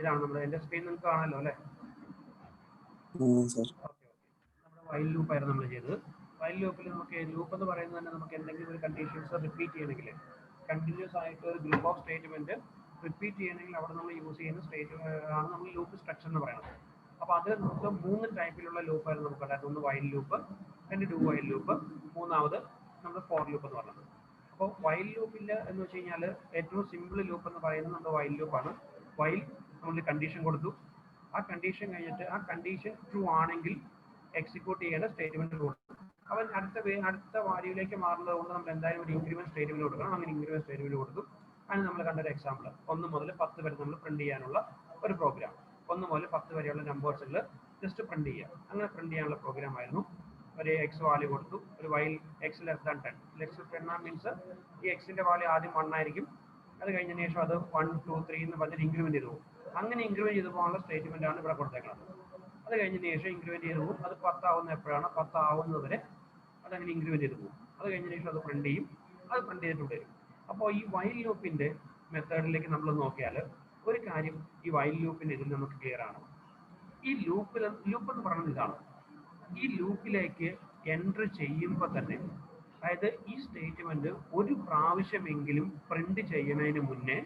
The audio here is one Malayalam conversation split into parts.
ഇതാണ് നമ്മുടെ എൻ്റെ സ്ക്രീൻ നിങ്ങൾക്ക് കാണാമല്ലോ അല്ലേ? Sir okay okay. നമ്മുടെ വൈൽ ലൂപ്പ് ആയിരുന്നു നമ്മൾ ചെയ്തത്. വൈൽ ലൂപ്പിൽ നമുക്ക് ലൂപ്പ് എന്ന് പറയുന്നത് തന്നെ നമുക്ക് എന്തെങ്കിലും ഒരു കണ്ടീഷൻസ് റിപ്പീറ്റ് ചെയ്യണമെങ്കിൽ കണ്ടിന്യൂസ് ആയിട്ട് ഒരു ഗ്രൂപ്പ് ഓഫ് സ്റ്റേറ്റ്മെന്റ് റിപ്പീറ്റ് ചെയ്യണമെങ്കിൽ അവിടെ നമ്മൾ യൂസ് ചെയ്യുന്ന സ്റ്റേറ്റ് ആണ് നമ്മൾ ലൂപ്പ് സ്ട്രക്ചർ എന്ന് പറയുന്നത്. അപ്പോൾ അത് നമുക്ക് 3 ടൈപ്പിലുള്ള ലൂപ്പായിരുന്നു നമുക്ക് ഉണ്ടായിരുന്നത്. ഒന്ന് വൈൽ ലൂപ്പ്, രണ്ട് ഡു വൈൽ ലൂപ്പ്, മൂന്നാമത് നമ്മൾ ഫോർ ലൂപ്പ് എന്ന് പറയുന്നത്. അപ്പോൾ വൈൽ ലൂപ്പിൽ എന്ന് വെച്ച് കഴിഞ്ഞാൽ ഏറ്റവും സിമ്പിൾ ലൂപ്പ് എന്ന് പറയുന്നത് നമ്മുടെ വൈൽ ലൂപ്പാണ്. വൈൽ നമ്മൾ കണ്ടീഷൻ കൊടുത്തു, ആ കണ്ടീഷൻ കഴിഞ്ഞിട്ട് ആ കണ്ടീഷൻ ട്രൂ ആണെങ്കിൽ എക്സിക്യൂട്ട് ചെയ്യേണ്ട സ്റ്റേറ്റ്മെന്റ് കൊടുക്കും. അവൻ അടുത്ത വാല്യൂയിലേക്ക് മാറുന്നത് കൊണ്ട് നമ്മൾ എന്തായാലും ഒരു ഇൻക്രിമെന്റ് സ്റ്റേറ്റ്മെന്റ് കൊടുക്കണം. അങ്ങനെ ഇൻക്രിമെന്റ് സ്റ്റേറ്റ്മെന്റ് കൊടുക്കും. അതിന് നമ്മൾ കണ്ടൊരു എക്സാമ്പിൾ 1 മുതൽ 10 വരെ നമ്മൾ പ്രിന്റ് ചെയ്യാനുള്ള ഒരു പ്രോഗ്രാം. 1 മുതൽ 10 വരെയുള്ള നമ്പേഴ്സിൽ ജസ്റ്റ് പ്രിന്റ് ചെയ്യുക. അങ്ങനെ പ്രിന്റ് ചെയ്യാനുള്ള പ്രോഗ്രാം ആയിരുന്നു. ഒരു എക്സ് വാല്യൂ കൊടുത്തു, ഒരു while X less than 10. Less 10 means ഈ എക്സിന്റെ വാല്യൂ ആദ്യം 1 ആയിരിക്കും, അത് കഴിഞ്ഞതിന് ശേഷം അത് 1 2 3 എന്ന് പറഞ്ഞിട്ട് ഇൻക്രിമെന്റ് ചെയ്തു പോകും. അങ്ങനെ ഇൻക്രിമെന്റ് ചെയ്തു പോകാനുള്ള സ്റ്റേറ്റ്മെന്റ് ആണ് ഇവിടെ കൊടുത്തേക്കുന്നത്. അത് കഴിഞ്ഞതിന് ശേഷം ഇൻക്രിമെന്റ് ചെയ്തു പോകും. അത് 10 ആവുന്ന എപ്പോഴാണ് 10 ആവുന്നത് വരെ അതങ്ങനെ ഇൻക്രിമെന്റ് ചെയ്തു പോകും. അത് കഴിഞ്ഞതിന് ശേഷം അത് പ്രിന്റ് ചെയ്യും, അത് പ്രിന്റ് ചെയ്തിട്ട് വരും. അപ്പോൾ ഈ വൈൽ ലൂപ്പിന്റെ മെത്തേഡിലേക്ക് നമ്മൾ നോക്കിയാൽ ഒരു കാര്യം ഈ വൈൽ ലൂപ്പിന്റെ ഇതിൽ നമുക്ക് ക്ലിയർ ആണ്. ഈ ലൂപ്പ് എന്ന് പറയുന്നത് ഇതാണ്. ഈ ലൂപ്പിലേക്ക് എൻറ്റർ ചെയ്യുമ്പോൾ തന്നെ, അതായത് ഈ സ്റ്റേറ്റ്മെന്റ് ഒരു പ്രാവശ്യമെങ്കിലും പ്രിന്റ് ചെയ്യുന്നതിന് മുന്നേ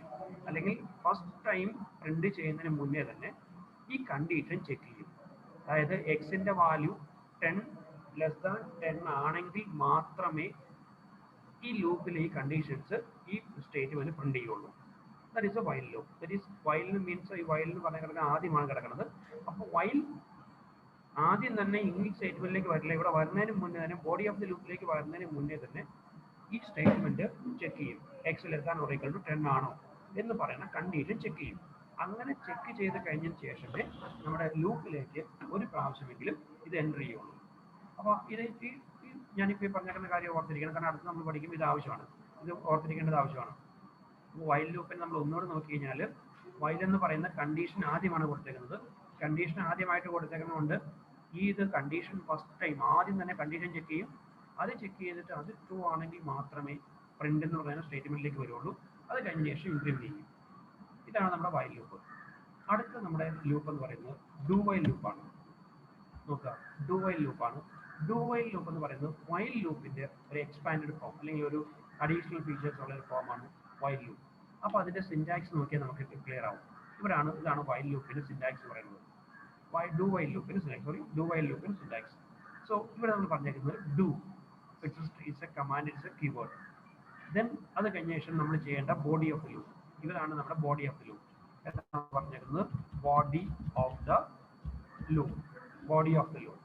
അല്ലെങ്കിൽ ഫസ്റ്റ് ടൈം പ്രിന്റ് ചെയ്യുന്നതിന് മുന്നേ തന്നെ ഈ കണ്ടീഷൻ ചെക്ക് ചെയ്യും. അതായത് എക്സിന്റെ വാല്യൂ 10 ലെസ് ദാൻ 10 ആണെങ്കിൽ മാത്രമേ ഈ ലൂപ്പിലെ ഈ കണ്ടീഷൻസ് ഈ സ്റ്റേറ്റ്മെന്റ് പ്രിന്റ് ചെയ്യുള്ളൂ. That is A while loop. That is while means ഈ വൈൽ എന്ന് പറഞ്ഞ കിടക്കുന്നത് ആദ്യമാണ് കിടക്കുന്നത്. അപ്പോൾ വൈൽ ആദ്യം തന്നെ ഈ സ്റ്റേറ്റ്മെന്റിലേക്ക് വരില്ല. ഇവിടെ വരുന്നതിന് മുന്നേ തന്നെ ബോഡി ഓഫ് ദി ലൂപ്പിലേക്ക് വരുന്നതിന് മുന്നേ തന്നെ ഈ സ്റ്റേറ്റ്മെന്റ് ചെക്ക് ചെയ്യും. X less than or equal to 10 ആണോ എന്ന് പറയുന്ന കണ്ടീഷൻ ചെക്ക് ചെയ്യും. അങ്ങനെ ചെക്ക് ചെയ്ത് കഴിഞ്ഞതിന് ശേഷമേ നമ്മുടെ ലൂപ്പിലേക്ക് ഒരു പ്രാവശ്യമെങ്കിലും ഇത് എൻ്റർ ചെയ്യുള്ളൂ. അപ്പോൾ ഇത് ഞാനിപ്പോൾ ഈ പറഞ്ഞിരിക്കുന്ന കാര്യം ഓർത്തിരിക്കണം, കാരണം അടുത്ത് നമ്മൾ പഠിക്കുമ്പോൾ ഇത് ആവശ്യമാണ്, ഇത് ഓർത്തിരിക്കേണ്ടത് ആവശ്യമാണ്. വൈൽ ലൂപ്പിൽ നമ്മൾ ഒന്നുകൂടെ നോക്കി കഴിഞ്ഞാൽ വൈൽ എന്ന് പറയുന്ന കണ്ടീഷൻ ആദ്യമാണ് കൊടുത്തേക്കുന്നത്. കണ്ടീഷൻ ആദ്യമായിട്ട് കൊടുത്തേക്കുന്നതുകൊണ്ട് ഇത് കണ്ടീഷൻ ഫസ്റ്റ് ടൈം ആദ്യം തന്നെ കണ്ടീഷൻ ചെക്ക് ചെയ്യും. അത് ചെക്ക് ചെയ്തിട്ട് അത് ട്രൂ ആണെങ്കിൽ മാത്രമേ പ്രിന്റ് എന്ന് പറയുന്ന സ്റ്റേറ്റ്മെന്റിലേക്ക് വരുള്ളൂ. അത് കഴിഞ്ഞ ശേഷം ഇൻക്രിമെന്റ് ചെയ്യും. ഇതാണ് നമ്മുടെ വൈൽ ലൂപ്പ്. അടുത്ത നമ്മുടെ ലൂപ്പ് എന്ന് പറയുന്നത് ഡു വൈൽ ലൂപ്പാണ്. നോക്കുക, ഡു വൈൽ ലൂപ്പാണ്. ഡു വൈൽ ലൂപ്പ് എന്ന് പറയുന്നത് വൈൽ ലൂപ്പിന്റെ ഒരു എക്സ്പാൻഡഡ് ഫോം അല്ലെങ്കിൽ ഒരു അഡീഷണൽ ഫീച്ചേഴ്സ് ഉള്ള ഒരു ഫോമാണ് വൈൽ ലൂപ്പ്. അപ്പോൾ അതിന്റെ സിന്റാക്സ് നോക്കിയാൽ നമുക്ക് ക്ലിയർ ആവും. ഇതാണ് വൈൽ ലൂപ്പിന്റെ സിന്റാക്സ് പറയുന്നത്. ഡു വൈൽ ലൂപ്പിന് സിന്റാക്സ്. സോ ഇവിടെ നമ്മൾ പറഞ്ഞേക്കുന്നത് do it's A command, it's a keyword. Then അത് കഴിഞ്ഞ ശേഷം നമ്മൾ ചെയ്യേണ്ട ബോഡി ഓഫ് ദ ലൂപ്പ്. ഇവരാണ് നമ്മുടെ ബോഡി ഓഫ് ദ ലൂപ്പ്. എന്താണ് പറഞ്ഞേക്കുന്നത്? Body of the loop. Body of the loop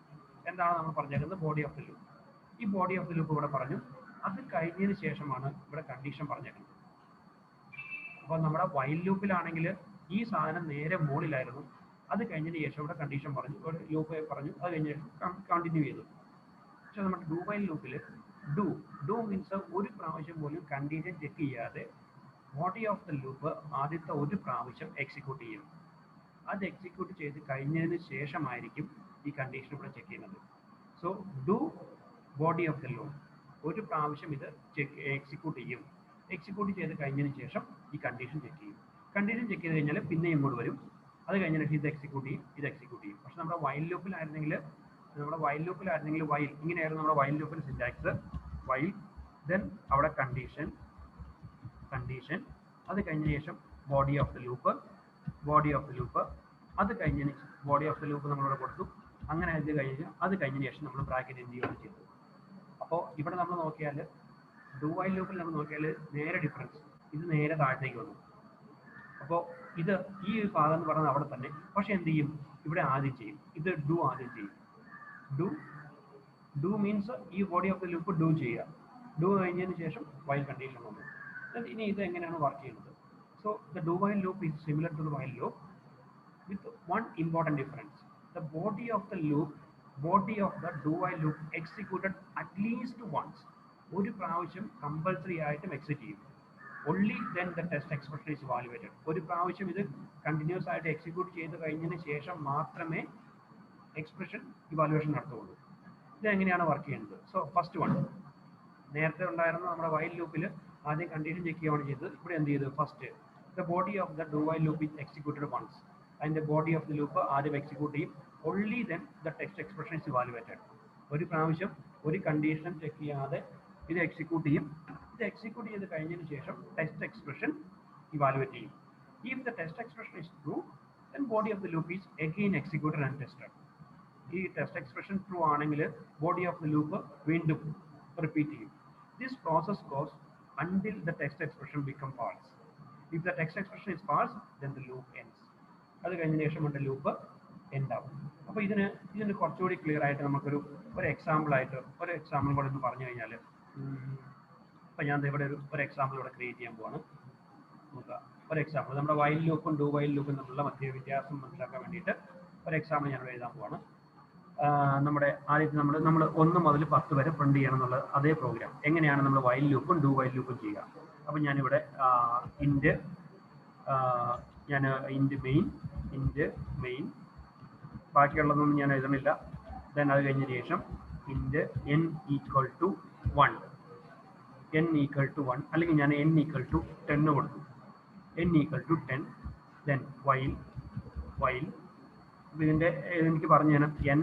എന്താണ് നമ്മൾ പറഞ്ഞേക്കുന്നത്? Body of the loop. ഈ ബോഡി ഓഫ് ദ ലൂപ്പ് ഇവിടെ പറഞ്ഞു. അത് കഴിഞ്ഞതിന് ശേഷമാണ് ഇവിടെ കണ്ടീഷൻ പറഞ്ഞേക്കുന്നത്. അപ്പോൾ നമ്മുടെ വൈൽ ലൂപ്പിലാണെങ്കിൽ ഈ സാധനം നേരെ മുകളിലായിരുന്നു. അത് കഴിഞ്ഞതിന് ശേഷം ഇവിടെ കണ്ടീഷൻ പറഞ്ഞു, ഒരു ലൂപ്പ് പറഞ്ഞു, അത് കഴിഞ്ഞ ശേഷം കണ്ടിന്യൂ ചെയ്തു. പക്ഷെ നമ്മുടെ ഡു വൈൽ ലൂപ്പിൽ ഡു മീൻസ് ഒരു പ്രാവശ്യം പോലും കണ്ടീഷൻ ചെക്ക് ചെയ്യാതെ ബോഡി ഓഫ് ദ ലൂപ്പ് ആദ്യത്തെ ഒരു പ്രാവശ്യം എക്സിക്യൂട്ട് ചെയ്യും. അത് എക്സിക്യൂട്ട് ചെയ്ത് കഴിഞ്ഞതിന് ശേഷമായിരിക്കും ഈ കണ്ടീഷൻ ഇവിടെ ചെക്ക് ചെയ്യുന്നത്. So do body of the loop ഒരു പ്രാവശ്യം ഇത് എക്സിക്യൂട്ട് ചെയ്യും. എക്സിക്യൂട്ട് ചെയ്ത് കഴിഞ്ഞതിന് ശേഷം ഈ കണ്ടീഷൻ ചെക്ക് ചെയ്യും. കണ്ടീഷൻ ചെക്ക് ചെയ്ത് കഴിഞ്ഞാൽ പിന്നെ ഇങ്ങോട്ട് വരും. അത് കഴിഞ്ഞാൽ ഇത് എക്സിക്യൂട്ട് ചെയ്യും. പക്ഷെ നമ്മുടെ വൈൽ ലൂപ്പിലായിരുന്നെങ്കിൽ വൈൽ ഇങ്ങനെയായിരുന്നു നമ്മുടെ വൈൽ ലൂപ്പിന് സിന്റാക്സ്. വൈൽ, ദെൻ അവിടെ കണ്ടീഷൻ, അത് കഴിഞ്ഞ ശേഷം ബോഡി ഓഫ് ദ ലൂപ്പ്, അത് കഴിഞ്ഞതിന് ബോഡി ഓഫ് ദ ലൂപ്പ് നമ്മളിവിടെ കൊടുത്തു. അങ്ങനെ അത് കഴിഞ്ഞതിന് ശേഷം നമ്മൾ ബ്രാക്കറ്റ് എന്ത് ചെയ്യുകയാണ് ചെയ്തത്. അപ്പോൾ ഇവിടെ നമ്മൾ നോക്കിയാൽ ഡു വൈൽ ലൂപ്പിൽ നമ്മൾ നോക്കിയാൽ നേരെ ഡിഫറൻസ്, ഇത് നേരെ താഴത്തേക്ക് വന്നു. അപ്പോൾ ഇത് ഈ ഭാഗം എന്ന് പറയുന്നത് അവിടെ തന്നെ, പക്ഷെ എന്ത് ചെയ്യും, ഇവിടെ ആദ്യം ചെയ്യും. ഇത് ഡു ആദ്യം ചെയ്യും. ഡു മീൻസ് ഈ body of the loop do ചെയ്യുക. ഡു കഴിഞ്ഞതിന് ശേഷം വൈൽ കണ്ടീഷൻ വന്നു. ഇനി ഇത് എങ്ങനെയാണ് വർക്ക് ചെയ്യുന്നത്? So the do while loop is similar to the while loop with one important difference. The body of the do while loop executed at least once. ഒരു പ്രാവശ്യം കമ്പൽസറി ആയിട്ടും എക്സിറ്റ് ചെയ്യും. only then the test expression is evaluated. ഒരു പ്രാവശ്യം ഇത് കണ്ടിന്യൂസ് ആയിട്ട് എക്സിക്യൂട്ട് ചെയ്ത് കഴിഞ്ഞതിന് ശേഷം മാത്രമേ എക്സ്പ്രഷൻ ഇവാലുവേഷൻ നടത്തുള്ളൂ. ഇത് എങ്ങനെയാണ് വർക്ക് ചെയ്യുന്നത്? സോ ഫസ്റ്റ് വൺ, നേരത്തെ ഉണ്ടായിരുന്ന നമ്മുടെ വൈൽ ലൂപ്പിൽ ആദ്യം കണ്ടീഷൻ ചെക്ക് ചെയ്യുകയാണ് ചെയ്തത്. ഇവിടെ എന്ത് ചെയ്തു? First the body of the do while loop is executed once. അതിൻ്റെ ബോഡി ഓഫ് ദി ലൂപ്പ് ആദ്യം എക്സിക്യൂട്ട് ചെയ്യും. only then the text expression is evaluated. ഒരു പ്രാവശ്യം ഒരു കണ്ടീഷൻ ചെക്ക് ചെയ്യാതെ ഇത് എക്സിക്യൂട്ട് ചെയ്യും. ഇത് എക്സിക്യൂട്ട് ചെയ്ത് കഴിഞ്ഞതിന് ശേഷം ടെസ്റ്റ് എക്സ്പ്രഷൻ ഇവാലുവേറ്റ് ചെയ്യും. if the test expression is true, then body of the loop is again executed and tested. ഈ ടെസ്റ്റ് എക്സ്പ്രഷൻ ട്രൂ ആണെങ്കിൽ ബോഡി ഓഫ് ദി ലൂപ്പ് വീണ്ടും റിപ്പീറ്റ് ചെയ്യും. This process goes until the text expression become false. if the text expression is false, then the loop ends. അത് കഴിഞ്ഞതിന് ശേഷം നമ്മുടെ ലൂപ്പ് എൻഡ് ആവും. അപ്പോൾ ഇതിന് കുറച്ചുകൂടി ക്ലിയർ ആയിട്ട് നമുക്കൊരു എക്സാമ്പിൾ കൂടെ ഒന്ന് പറഞ്ഞു കഴിഞ്ഞാൽ, ഇപ്പം ഞാൻ ഇവിടെ ഒരു എക്സാമ്പിൾ ഇവിടെ ക്രിയേറ്റ് ചെയ്യാൻ പോവാണ്. നോക്കുക, ഒരു എക്സാമ്പിൾ നമ്മുടെ വൈൽ ലൂപ്പും ഡു വൈൽ ലൂപ്പും തമ്മിലുള്ള മധ്യ വ്യത്യാസം മനസ്സിലാക്കാൻ വേണ്ടിയിട്ട് ഒരു എക്സാമ്പിൾ ഞാൻ ഇവിടെ എഴുതാൻ പോവാണ്. നമ്മുടെ ആദ്യത്തെ നമ്മൾ 1 മുതൽ 10 വരെ പ്രിന്റ് ചെയ്യണം എന്നുള്ള അതേ പ്രോഗ്രാം എങ്ങനെയാണ് നമ്മൾ വൈൽ ലൂപ്പും ഡു വൈൽ ലൂപ്പും ചെയ്യുക. അപ്പം ഞാനിവിടെ ഇൻറ്റ് മെയിൻ ബാക്കിയുള്ളതൊന്നും ഞാൻ എഴുതണില്ല. ദെൻ അത് കഴിഞ്ഞതിന് ശേഷം ഇൻറ്റ് n ഈക്വൽ ടു 1 അല്ലെങ്കിൽ ഞാൻ n ഈക്വൽ ടു 10 കൊടുത്തു. n equal to 10. Then while ഇതിൻ്റെ എനിക്ക് പറഞ്ഞു തരാം. n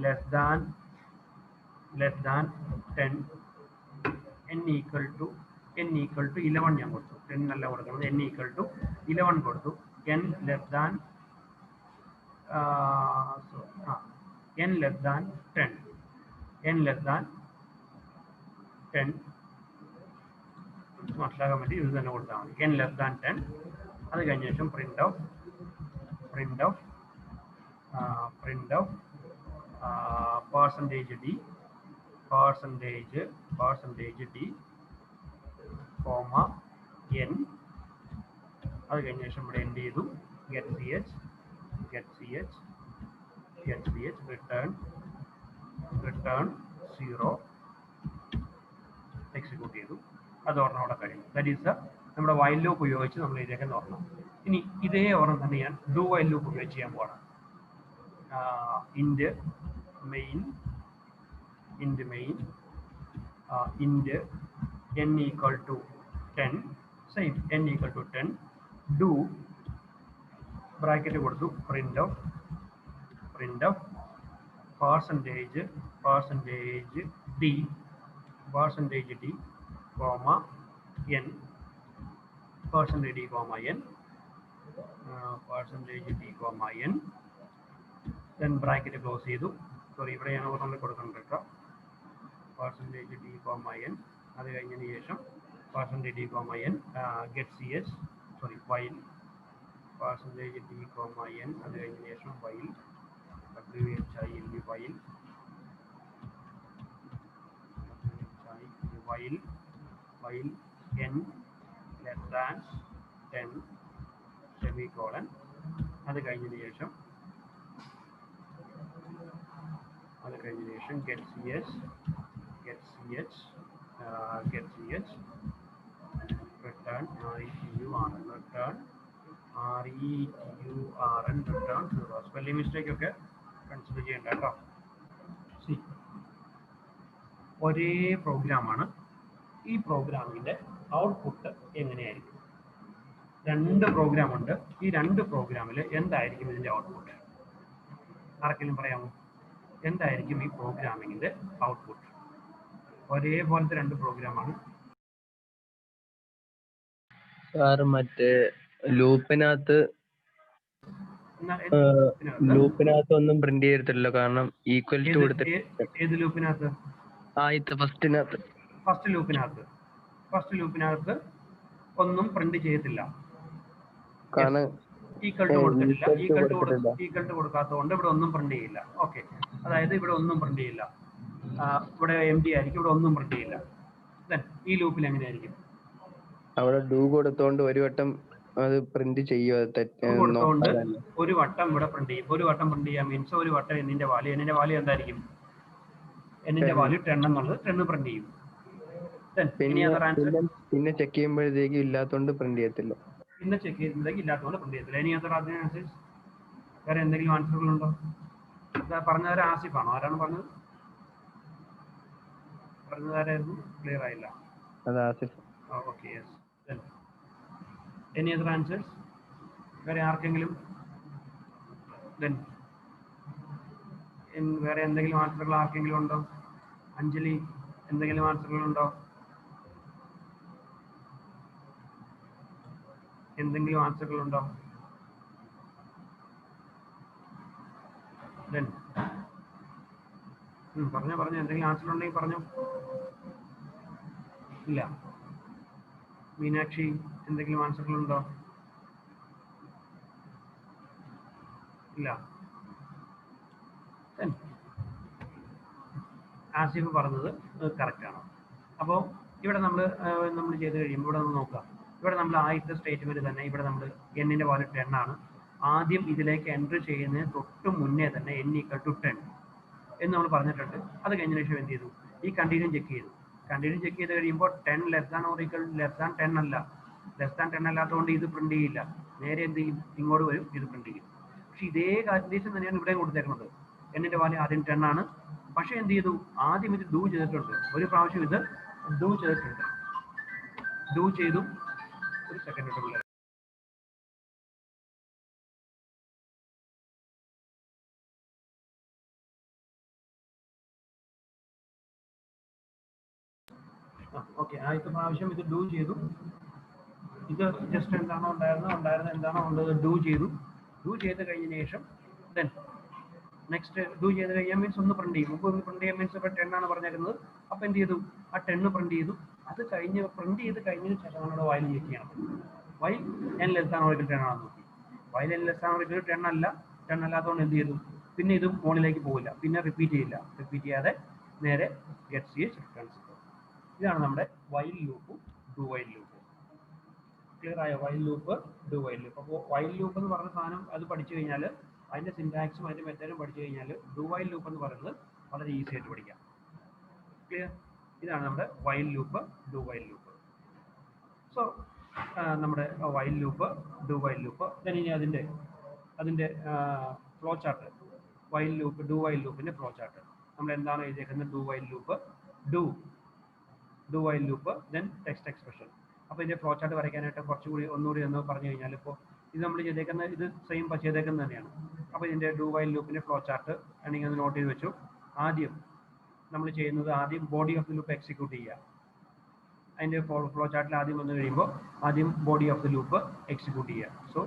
less than 10, n equal to 11 ഞാൻ കൊടുത്തു. 10 അല്ല കൊടുക്കുന്നത്, n ഈക്വൽ ടു 11 കൊടുത്തു. n ലെസ് ദാൻ 10 മനസ്സിലാക്കാൻ വേണ്ടി ഇത് തന്നെ കൊടുത്താൽ മതി. n less than 10. അത് കഴിഞ്ഞ ശേഷം print of percentage d comma n. അത് കഴിഞ്ഞ ശേഷം ഇവിടെ എന്ത് ചെയ്തു, get ch return 0 എക്സിക്യൂട്ട് ചെയ്തു. അത് ഒരെണ്ണം അവിടെ കഴിയും. ദാറ്റ് ഈസ് നമ്മുടെ വൈൽ ലൂപ്പ് ഉപയോഗിച്ച് നമ്മൾ ഇതിലേക്ക് നോക്കണം. ഇനി ഇതേ ഒരെണ്ണം തന്നെ ഞാൻ ഡു വൈൽ ലൂപ്പ് ഉപയോഗിച്ച് ചെയ്യാൻ പോകണം. Int main int n equal to 10. Same n equal to 10. Do bracket കൊടുത്തു. Printf percentage d comma n percentage d comma n. Then bracket close ചെയ്തു. സോറി, ഇവിടെ ഞാൻ ഒരെണ്ണം കൊടുക്കുന്നുണ്ട് കേട്ടോ. percentage d comma n. അത് കഴിഞ്ഞതിന് ശേഷം percentage d comma n get ch while percentage d comma n. അത് കഴിഞ്ഞതിന് ശേഷം while while n less than 10 semicolon. അത് കഴിഞ്ഞതിന് ശേഷം get ch return return 0. Spelling mistake ഒക്കെ കൺസിഡർ ചെയ്യേണ്ട കേട്ടോ. ഒരേ പ്രോഗ്രാമാണ്. ഈ പ്രോഗ്രാമിൻ്റെ ഔട്ട്പുട്ട് എങ്ങനെയായിരിക്കും? 2 പ്രോഗ്രാം ഉണ്ട്. ഈ 2 പ്രോഗ്രാമിൽ എന്തായിരിക്കും ഇതിൻ്റെ ഔട്ട്പുട്ട്? ആർക്കെങ്കിലും പറയാമോ? എന്തായിരിക്കും ഈ പ്രോഗ്രാമിങ്ങിൻ്റെ ഔട്ട്പുട്ട്? ഒരേപോലത്തെ 2 പ്രോഗ്രാമാണ്. സാർ മറ്റേ ലൂപ്പിനകത്ത് ഒന്നും പ്രിന്റ് ചെയ്തിട്ടില്ല. കാരണം ഈക്വൽ ടു കൊടുത്തിട്ട്. ഏത് ലൂപ്പിനകത്ത്? ഫസ്റ്റ് ലൂപ്പിനകത്ത് ഒന്നും പ്രിന്റ് ചെയ്തിട്ടില്ല. ഈക്വൽ ടു കൊടുത്തിട്ടില്ല. ഈക്വൽ ടു കൊടുക്കാത്തതുകൊണ്ട് ഇവിടെ ഒന്നും പ്രിന്റ് ചെയ്യില്ല. ഓക്കെ, അതായത് ഇവിടെ ഒന്നും പ്രിന്റ് ചെയ്യില്ല. ഇവിടെ empty ആയിരിക്കും, ഇവിടെ ഒന്നും പ്രിന്റ് ചെയ്യില്ല. ദെൻ ഈ ലൂപ്പിൽ എങ്ങനെയായിരിക്കും? അവിടെ ഡു കൊടുത്തോണ്ട് ഒരു വട്ടം അത് പ്രിന്റ് ചെയ്യുക. ഒരു വട്ടം ഇവിടെ പ്രിന്റ് ചെയ്യും. ഒരു വട്ടം പ്രിന്റ് ചെയ്യാൻ മീൻസ് ഒരു വട്ടം എന്നിന്റെ വാല്യൂ എന്തായിരിക്കും? എന്നിന്റെ വാല്യൂ 10 എന്നുള്ളത് 10 പ്രിന്റ് ചെയ്യും. പിന്നെ ചെക്ക് ചെയ്യുമ്പോഴത്തേക്ക് ഇല്ലാത്തോണ്ട് പ്രിന്റ് ചെയ്യത്തില്ല. ഇനി അതർ ആൻസേഴ്സ്? വേറെ എന്തെങ്കിലും ആൻസറുകളുണ്ടോ? പറഞ്ഞവരെ ആസിഫാണോ? ആരാണ് പറഞ്ഞത്? പറഞ്ഞതാരായിരുന്നു? ക്ലിയർ ആയില്ല. അത് Asif. Okay, yes. Any other answers? വേറെ ആർക്കെങ്കിലും ദെൻ വേറെ എന്തെങ്കിലും ആൻസറുകൾ ആർക്കെങ്കിലും ഉണ്ടോ? അഞ്ജലി, എന്തെങ്കിലും ആൻസറുകൾ ഉണ്ടോ? എന്തെങ്കിലും ആൻസറുകൾ ഉണ്ടോ? ദെൻ പറഞ്ഞു എന്തെങ്കിലും ആൻസർ ഉണ്ടെങ്കിൽ പറഞ്ഞു. ഇല്ല. മീനാക്ഷി, എന്തെങ്കിലും ആൻസറുകൾ ഉണ്ടോ? ഇല്ല. ആസിഫ് പറഞ്ഞത് കറക്റ്റ് ആണ്. അപ്പോൾ ഇവിടെ നമ്മൾ ചെയ്ത് കഴിയുമ്പോൾ ഇവിടെ നമ്മൾ നോക്കാം. ഇവിടെ നമ്മൾ ആദ്യത്തെ സ്റ്റേറ്റ്മെന്റ് തന്നെ ഇവിടെ നമ്മൾ എന്നിന്റെ വാല്യൂ 10 ആണ്. ആദ്യം ഇതിലേക്ക് എൻട്രി ചെയ്യുന്നതിന് തൊട്ട് മുന്നേ തന്നെ n = 10 എന്ന് നമ്മൾ പറഞ്ഞിട്ടുണ്ട്. അത് കഴിഞ്ഞ ശേഷം എന്ത് ചെയ്തു? ഈ കണ്ടീഷൻ ചെക്ക് ചെയ്തു. കണ്ടീഷൻ ചെക്ക് ചെയ്ത് കഴിയുമ്പോൾ 10 <10 അല്ല. <10 അല്ലാത്തതുകൊണ്ട് ഇത് പ്രിന്റ് ചെയ്യില്ല. നേരെ എന്ത് ചെയ്യും? ഇങ്ങോട്ട് വരും, ഇത് പ്രിന്റ് ചെയ്യും. പക്ഷെ ഇതേ കണ്ടീഷൻ തന്നെയാണ് ഇവിടെ കൊടുത്തേക്കുന്നത്. എന്നിന്റെ വാല്യൂ ആദ്യം 10 ആണ്. പക്ഷെ എന്ത് ചെയ്തു? ആദ്യം ഇത് ഡൂ ചെയ്തിട്ടുണ്ട്. ഒരു പ്രാവശ്യം ഇത് ഡൂ ചെയ്തിട്ടുണ്ട്. ഡൂ ചെയ്തു. ഒരു സെക്കൻഡ് ഇട്ടുള്ള ഓക്കെ. ആദ്യത്തെ പ്രാവശ്യം ഇത് ഡൂ ചെയ്തു. ഇത് ജസ്റ്റ് എന്താണോ ഉണ്ടായിരുന്നത് എന്താണോ ഉള്ളത് ഡൂ ചെയ്തു. ഡൂ ചെയ്ത് കഴിഞ്ഞ ശേഷം ദെൻ നെക്സ്റ്റ് ഡൂ ചെയ്ത് കഴിഞ്ഞാൽ മീൻസ് ഒന്ന് പ്രിന്റ് ചെയ്യും. മുമ്പ് ഒന്ന് പ്രിന്റ് ചെയ്യാൻ മീൻസ് ഇപ്പോൾ 10 ആണ് പറഞ്ഞേക്കുന്നത്. അപ്പോൾ എന്ത് ചെയ്തു? ആ 10 പ്രിന്റ് ചെയ്തു. അത് കഴിഞ്ഞ് പ്രിന്റ് ചെയ്ത് കഴിഞ്ഞതിന് ശേഷം നമ്മുടെ വയൽ ചെക്ക് ചെയ്യണം. വയൽ n <10 ആണെന്ന് നോക്കി. വയൽ n <10 10 അല്ല. 10 അല്ലാത്തതുകൊണ്ട് എന്ത് ചെയ്തു? പിന്നെ ഇത് മുകളിലേക്ക് പോകില്ല. പിന്നെ റിപ്പീറ്റ് ചെയ്യില്ല. റിപ്പീറ്റ് ചെയ്യാതെ നേരെ ഗെറ്റ് CH റിട്ടേൺസ്. ഇതാണ് നമ്മുടെ വൈൽ ലൂപ്പും ഡു വൈൽ ലൂപ്പും. ക്ലിയർ ആയോ? While loop, do while loop. അപ്പോൾ വൈൽ ലൂപ്പ് എന്ന് പറഞ്ഞ സാധനം അത് പഠിച്ചു കഴിഞ്ഞാൽ അതിന്റെ സിന്റാക്സും അതിന്റെ മെത്തേഡും പഠിച്ചു കഴിഞ്ഞാൽ ഡു വൈൽ ലൂപ്പ് എന്ന് പറയുന്നത് വളരെ ഈസി ആയിട്ട് പഠിക്കാം. ക്ലിയർ? ഇതാണ് നമ്മുടെ while loop, do while loop. So നമ്മുടെ while loop, do while loop. ഇനി അതിന്റെ flow chart, while loop, do while ലൂപ്പിന്റെ ഫ്ലോ ചാർട്ട് നമ്മൾ എന്താണ് എഴുതിയേക്കുന്നത്? Do while loop, do while loop, then text expression. അപ്പോൾ ഇതിന്റെ ഫ്ലോ ചാർട്ട് വരയ്ക്കാനായിട്ട് ഒന്നുകൂടി ഒന്ന് പറഞ്ഞു കഴിഞ്ഞാൽ, ഇപ്പോൾ ഇത് നമ്മൾ ചെയ്തേക്കുന്ന ഇത് സെയിം ചെയ്തേക്കുന്നത് തന്നെയാണ്. അപ്പോൾ ഇതിന്റെ ഡു വൈൽ ലൂപ്പിന്റെ ഫ്ലോ ചാർട്ട് ആണെങ്കിൽ അത് നോട്ട് ചെയ്ത് വെച്ചു. ആദ്യം നമ്മൾ ചെയ്യുന്നത് ആദ്യം body of the loop execute ചെയ്യുക. അതിന്റെ ഫ്ലോ ചാർട്ടിൽ ആദ്യം വന്നു കഴിയുമ്പോൾ ആദ്യം body of the loop execute ചെയ്യുക. So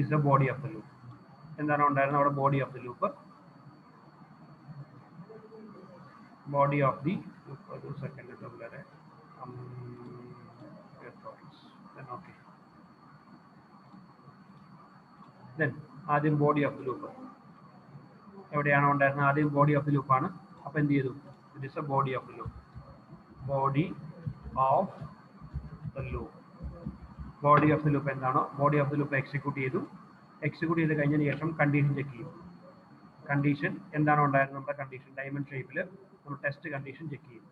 is the body of the loop. എന്താണ് ഉണ്ടായിരുന്നത് അവിടെ? Body of the loop, body of the loop. ഒരു സെക്കൻഡ് വളരെ ഓക്കെ. ദെൻ ആദ്യം ബോഡി ഓഫ് ദി ലൂപ്പ് എവിടെയാണോ ഉണ്ടായിരുന്നത്? ആദ്യം ബോഡി ഓഫ് ദി ലൂപ്പാണ്. അപ്പോൾ എന്ത് ചെയ്തു? It is a body of the loop. Body of the loop. Body of the loop എന്താണോ body of the loop execute ചെയ്തു. എക്സിക്യൂട്ട് ചെയ്ത് കഴിഞ്ഞതിന് ശേഷം കണ്ടീഷൻ ചെക്ക് ചെയ്യും. കണ്ടീഷൻ എന്താണോ ഉണ്ടായിരുന്നത് നമ്മുടെ കണ്ടീഷൻ ഡയമണ്ട് ഷേപ്പിൽ നമ്മൾ ടെസ്റ്റ് കണ്ടീഷൻ ചെക്ക് ചെയ്യും.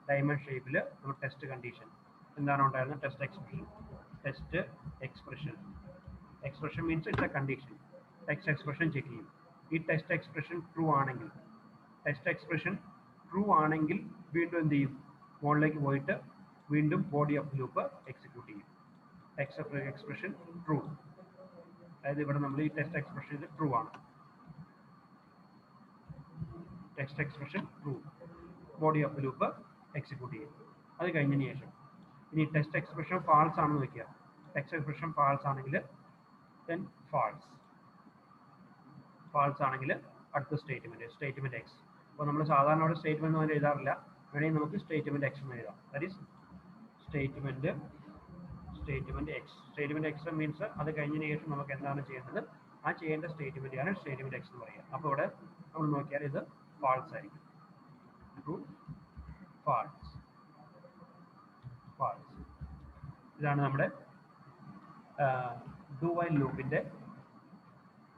ഡയമണ്ട് ഷേപ്പിൽ നമ്മൾ ടെസ്റ്റ് കണ്ടീഷൻ എന്താണോ ഉണ്ടായിരുന്നത്? Test expression. Test expression. Expression means it's A condition. Text expression check ചെയ്യും. ഈ ടെസ്റ്റ് എക്സ്പ്രഷൻ ട്രൂ ആണെങ്കിൽ, വീണ്ടും എന്ത് ചെയ്യും? മുകളിലേക്ക് പോയിട്ട് വീണ്ടും body of the loop execute ചെയ്യും. Text expression true. അതായത് ഇവിടെ നമ്മൾ ഈ ടെസ്റ്റ് എക്സ്പ്രഷൻ ഇത് ട്രൂ ആണ്. Text expression true. Body of the loop execute ചെയ്യും. അത് കഴിഞ്ഞതിന് ശേഷം ഇനി ടെസ്റ്റ് എക്സ്പ്രഷൻ ഫാൾസ് ആണെന്ന് വെക്കുക. ടെക്സ്റ്റ് എക്സ്പ്രഷൻ ഫാൾസ് ആണെങ്കിൽ ദെൻ ഫാൾസ് ആണെങ്കിൽ അടുത്ത സ്റ്റേറ്റ്മെന്റ് എക്സ്. അപ്പോൾ നമ്മൾ സാധാരണ അവിടെ സ്റ്റേറ്റ്മെന്റ് ഒന്നും എഴുതാറില്ല. വേണമെങ്കിൽ നമുക്ക് സ്റ്റേറ്റ്മെന്റ് എക്സ് എന്ന് എഴുതാം. That is statement X. Statement X means അത് കഴിഞ്ഞതിന് ശേഷം നമുക്ക് എന്താണ് ചെയ്യേണ്ടത്? ആ ചെയ്യേണ്ട സ്റ്റേറ്റ്മെന്റാണ് സ്റ്റേറ്റ്മെന്റ് എക്സ് എന്ന് പറയുക. അപ്പോൾ ഇവിടെ നമ്മൾ നോക്കിയാൽ ഇത് ഫാൾസ് ആയിരിക്കും. True, false. ഇതാണ് നമ്മുടെ ഡു വൈൽ ലൂപ്പിന്റെ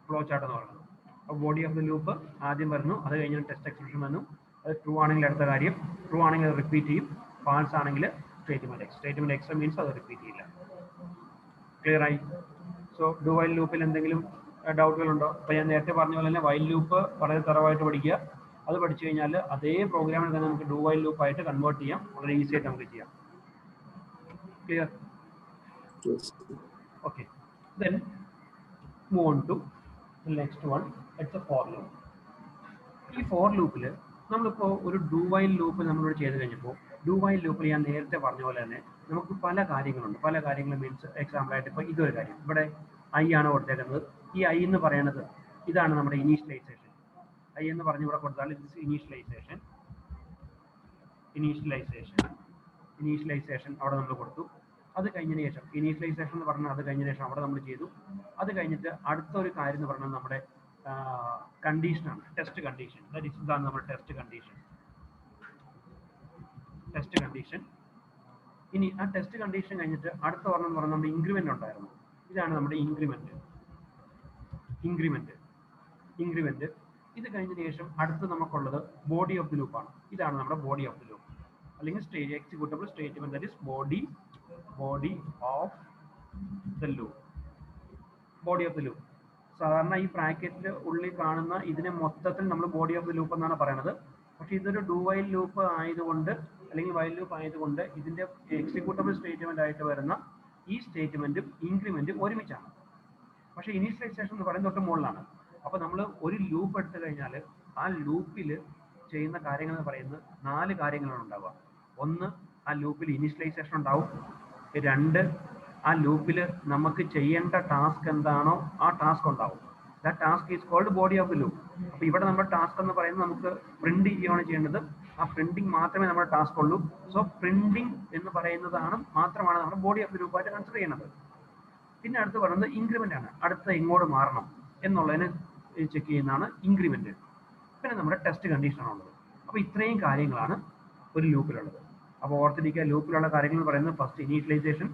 ഫ്ലോ ചാർട്ട് എന്ന് പറയുന്നത്. അപ്പോൾ ബോഡി ഓഫ് ദി ലൂപ്പ് ആദ്യം വരുന്നു, അത് കഴിഞ്ഞ് ടെസ്റ്റ് എക്സ്പ്രഷൻ വന്നു. അത് ട്രൂ ആണെങ്കിൽ അടുത്ത കാര്യം, ട്രൂ ആണെങ്കിൽ അത് റിപ്പീറ്റ് ചെയ്യും. ഫാൾസ് ആണെങ്കിൽ സ്റ്റേറ്റ്മെന്റ് എക്സ് മീൻസ് അത് റിപ്പീറ്റ് ചെയ്യില്ല. ക്ലിയർ ആയി? സോ ഡു വൈൽ ലൂപ്പിൽ എന്തെങ്കിലും ഡൗട്ടുകളുണ്ടോ? അപ്പോൾ ഞാൻ നേരത്തെ പറഞ്ഞ പോലെ തന്നെ വൈൽ ലൂപ്പ് വളരെ തറവായിട്ട് പഠിക്കുക. അത് പഠിച്ചു കഴിഞ്ഞാൽ അതേ പ്രോഗ്രാമിൽ തന്നെ നമുക്ക് ഡു വൈൽ ലൂപ്പ് ആയിട്ട് കൺവേർട്ട് ചെയ്യാം. വളരെ ഈസി ആയിട്ട് നമുക്ക് ചെയ്യാം. Clear? Yes. Okay. Then move on to next one. It's a for loop. ഈ ഫോർ ലൂപ്പിൽ നമ്മളിപ്പോൾ ഒരു ഡു വൈൽ ലൂപ്പ് നമ്മളിവിടെ ചെയ്ത് കഴിഞ്ഞപ്പോൾ ഡു വൈൽ ലൂപ്പിൽ ഞാൻ നേരത്തെ പറഞ്ഞ പോലെ തന്നെ നമുക്ക് പല കാര്യങ്ങളുണ്ട്. പല കാര്യങ്ങളും മീൻസ് എക്സാമ്പിളായിട്ട് ഇപ്പോൾ ഇതൊരു കാര്യം, ഇവിടെ ഐ ആണ് കൊടുത്തേക്കുന്നത്. ഈ ഐ എന്ന് പറയുന്നത് ഇതാണ് നമ്മുടെ ഇനീഷ്യലൈസേഷൻ. ഐ എന്ന് പറഞ്ഞ് ഇവിടെ കൊടുത്താൽ ഇത് ഇനീഷ്യലൈസേഷൻ. ഇനീഷ്യലൈസേഷൻ അവിടെ നമ്മൾ കൊടുത്തു. അത് കഴിഞ്ഞതിന് ശേഷം ഇനീഷ്യലൈസേഷൻ എന്ന് പറഞ്ഞാൽ അത് കഴിഞ്ഞ ശേഷം അവിടെ നമ്മൾ ചെയ്തു. അത് കഴിഞ്ഞിട്ട് അടുത്ത ഒരു കാര്യം എന്ന് പറഞ്ഞാൽ നമ്മുടെ കണ്ടീഷനാണ്, ടെസ്റ്റ് കണ്ടീഷൻ. ഇതാണ് നമ്മുടെ ടെസ്റ്റ് കണ്ടീഷൻ. ഇനി ആ ടെസ്റ്റ് കണ്ടീഷൻ കഴിഞ്ഞിട്ട് അടുത്ത പറഞ്ഞെന്ന് പറഞ്ഞാൽ നമ്മുടെ ഇൻക്രിമെന്റ് ഉണ്ടായിരുന്നു. ഇതാണ് നമ്മുടെ ഇൻക്രിമെന്റ്. ഇത് കഴിഞ്ഞതിന് ശേഷം അടുത്ത് നമുക്കുള്ളത് ബോഡി ഓഫ് ദി ലൂപ്പാണ്. ഇതാണ് നമ്മുടെ ബോഡി ഓഫ് ദി ലൂപ്പ് അല്ലെങ്കിൽ executable statement. That is body of the loop. സാധാരണ ഈ ബ്രാക്കറ്റിൽ ഉള്ളിൽ കാണുന്ന ഇതിനെ മൊത്തത്തിൽ നമ്മൾ ബോഡി ഓഫ് ദി ലൂപ്പ് എന്നാണ് പറയുന്നത്. പക്ഷെ ഇതൊരു ഡു വൈൽ ലൂപ്പ് ആയതുകൊണ്ട് അല്ലെങ്കിൽ വൈൽ ലൂപ്പ് ആയതുകൊണ്ട് ഇതിന്റെ എക്സിക്യൂട്ടബിൾ സ്റ്റേറ്റ്മെന്റ് ആയിട്ട് വരുന്ന ഈ സ്റ്റേറ്റ്മെന്റും ഇൻക്രിമെന്റും ഒരുമിച്ചാണ്. പക്ഷേ ഇനീഷ്യലൈസേഷൻ എന്ന് പറയുന്നത് തൊട്ട് മുകളിലാണ്. അപ്പോൾ നമ്മൾ ഒരു ലൂപ്പ് എടുത്തു കഴിഞ്ഞാൽ ആ ലൂപ്പിൽ ചെയ്യുന്ന കാര്യങ്ങൾ എന്ന് പറയുന്നത് 4 കാര്യങ്ങളാണ് ഉണ്ടാവുക. ഒന്ന്, ആ ലൂപ്പിൽ ഇനീഷ്യലൈസേഷൻ ഉണ്ടാവും. 2, ആ ലൂപ്പിൽ നമുക്ക് ചെയ്യേണ്ട ടാസ്ക് എന്താണോ ആ ടാസ്ക് ഉണ്ടാവും. That task is called body of the loop. അപ്പോൾ ഇവിടെ നമ്മുടെ ടാസ്ക് എന്ന് പറയുന്നത് നമുക്ക് പ്രിന്റ് ചെയ്യുകയാണ് ചെയ്യേണ്ടത്. ആ പ്രിന്റിംഗ് മാത്രമേ നമ്മുടെ ടാസ്ക് ഉള്ളൂ. സോ പ്രിന്റിംഗ് എന്ന് പറയുന്നതാണ് മാത്രമാണ് നമ്മുടെ ബോഡി ഓഫ് ദി ലൂപ്പായിട്ട് കൺസിഡർ ചെയ്യുന്നത്. പിന്നെ അടുത്ത് പറയുന്നത് ഇൻക്രിമെന്റ് ആണ്. അടുത്ത എങ്ങോട്ട് മാറണം എന്നുള്ളതിന് ചെക്ക് ചെയ്യുന്നതാണ് ഇൻക്രിമെന്റ്. പിന്നെ നമ്മുടെ ടെസ്റ്റ് കണ്ടീഷൻ ആണുള്ളത്. അപ്പോൾ ഇത്രയും കാര്യങ്ങളാണ് ഒരു ലൂപ്പിലുള്ളത്. അപ്പോൾ ഓർത്തിരിക്കുക, ലൂപ്പിലുള്ള കാര്യങ്ങൾ എന്ന് പറയുന്നത് ഫസ്റ്റ് ഇനീഷ്യലൈസേഷൻ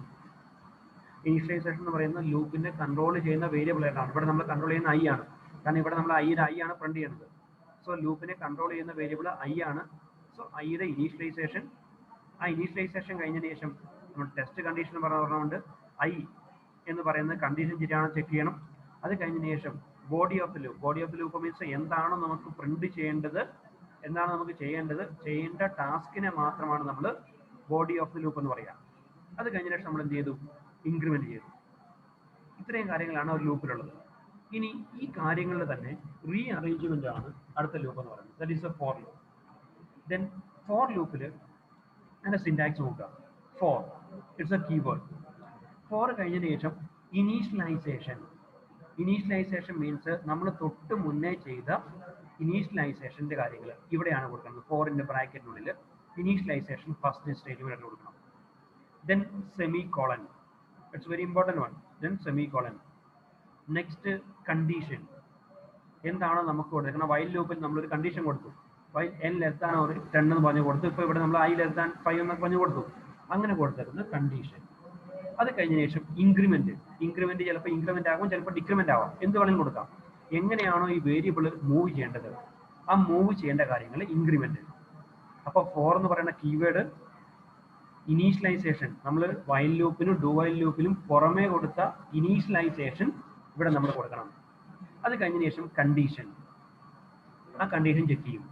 എന്ന് പറയുന്നത് ലൂപ്പിനെ കൺട്രോൾ ചെയ്യുന്ന വേരിയബിൾ ആയിട്ടാണ്. ഇവിടെ നമ്മൾ കൺട്രോൾ ചെയ്യുന്ന ഐ ആണ്. കാരണം ഇവിടെ നമ്മൾ ഐ ആണ് പ്രിന്റ് ചെയ്യുന്നത്. സോ ലൂപ്പിനെ കൺട്രോൾ ചെയ്യുന്ന വേരിയബിൾ ഐ ആണ്. സോ ഐയുടെ ഇനീഷ്യലൈസേഷൻ, ആ ഇനീഷ്യലൈസേഷൻ കഴിഞ്ഞതിന് ശേഷം നമ്മൾ ടെസ്റ്റ് കണ്ടീഷൻ പറഞ്ഞുകൊണ്ട് ഐ എന്ന് പറയുന്ന കണ്ടീഷൻ ശരിയാണോ ചെക്ക് ചെയ്യണം. അത് കഴിഞ്ഞതിന് ശേഷം body of the loop means എന്താണോ നമുക്ക് പ്രിന്റ് ചെയ്യേണ്ടത്, എന്താണ് നമുക്ക് ചെയ്യേണ്ട ടാസ്കിനെ മാത്രമാണ് നമ്മൾ ബോഡി ഓഫ് ദി ലൂപ്പ് എന്ന് പറയുക. അത് കഴിഞ്ഞ ശേഷം നമ്മൾ എന്ത് ചെയ്തു, ഇൻക്രിമെന്റ് ചെയ്തു. ഇത്രയും കാര്യങ്ങളാണ് ഒരു ലൂപ്പിലുള്ളത്. ഇനി ഈ കാര്യങ്ങളുടെ തന്നെ റീ അറേഞ്ച്മെന്റ് ആണ് അടുത്ത ലൂപ്പ് എന്ന് പറയുന്നത്. That is a for loop. Then for ലൂപ്പിൽ അതിന്റെ സിന്റാക്സ് നോക്കുക. For it's a keyword. For കഴിഞ്ഞതിന് ശേഷം ഇനീഷ്യലൈസേഷൻ മീൻസ് നമ്മൾ തൊട്ട് മുന്നേ ചെയ്ത ഇനീഷ്യലൈസേഷന്റെ കാര്യങ്ങൾ ഇവിടെയാണ് കൊടുക്കുന്നത്. ഫോറിന്റെ ബ്രാക്കറ്റിനുള്ളിൽ ഇനീഷ്യലൈസേഷൻ ഫസ്റ്റ് സ്റ്റേറ്റ്മെന്റ് കൊടുക്കണം. Then semicolon, it's very important one. Then semicolon. Next condition, എന്താണോ നമുക്ക് കൊടുക്കുന്നത്. വൈൽ ലൂപ്പിൽ നമ്മളൊരു കണ്ടീഷൻ കൊടുത്തു. While n less than or 10 എന്ന് പറഞ്ഞു കൊടുത്തു. ഇപ്പോൾ ഇവിടെ നമ്മൾ i ലെസ് ദാൻ 5 എന്ന് പറഞ്ഞു കൊടുത്തു. അങ്ങനെ കൊടുത്തിരുന്ന കണ്ടീഷൻ. അത് കഴിഞ്ഞ ശേഷം ഇൻക്രിമെന്റ് ചിലപ്പോൾ ഇൻക്രിമെന്റ് ആകും, ചിലപ്പോൾ ഡിക്രിമെന്റ് ആവാം, എന്ത് വേണമെങ്കിലും കൊടുക്കാം. എങ്ങനെയാണോ ഈ വേരിയബിൾ മൂവ് ചെയ്യേണ്ടത് ആ മൂവ് ചെയ്യേണ്ട കാര്യങ്ങൾ ഇൻക്രിമെന്റ്. അപ്പോൾ ഫോർ എന്ന് പറയുന്ന കീവേഡ് ഇനീഷ്യലൈസേഷൻ, നമ്മൾ വൈൽ ലൂപ്പിനും ഡു വൈൽ ലൂപ്പിലും പുറമേ കൊടുത്ത ഇനീഷ്യലൈസേഷൻ ഇവിടെ നമ്മൾ കൊടുക്കണം. അത് കഴിഞ്ഞ ശേഷം കണ്ടീഷൻ, ആ കണ്ടീഷൻ ചെക്ക് ചെയ്യും.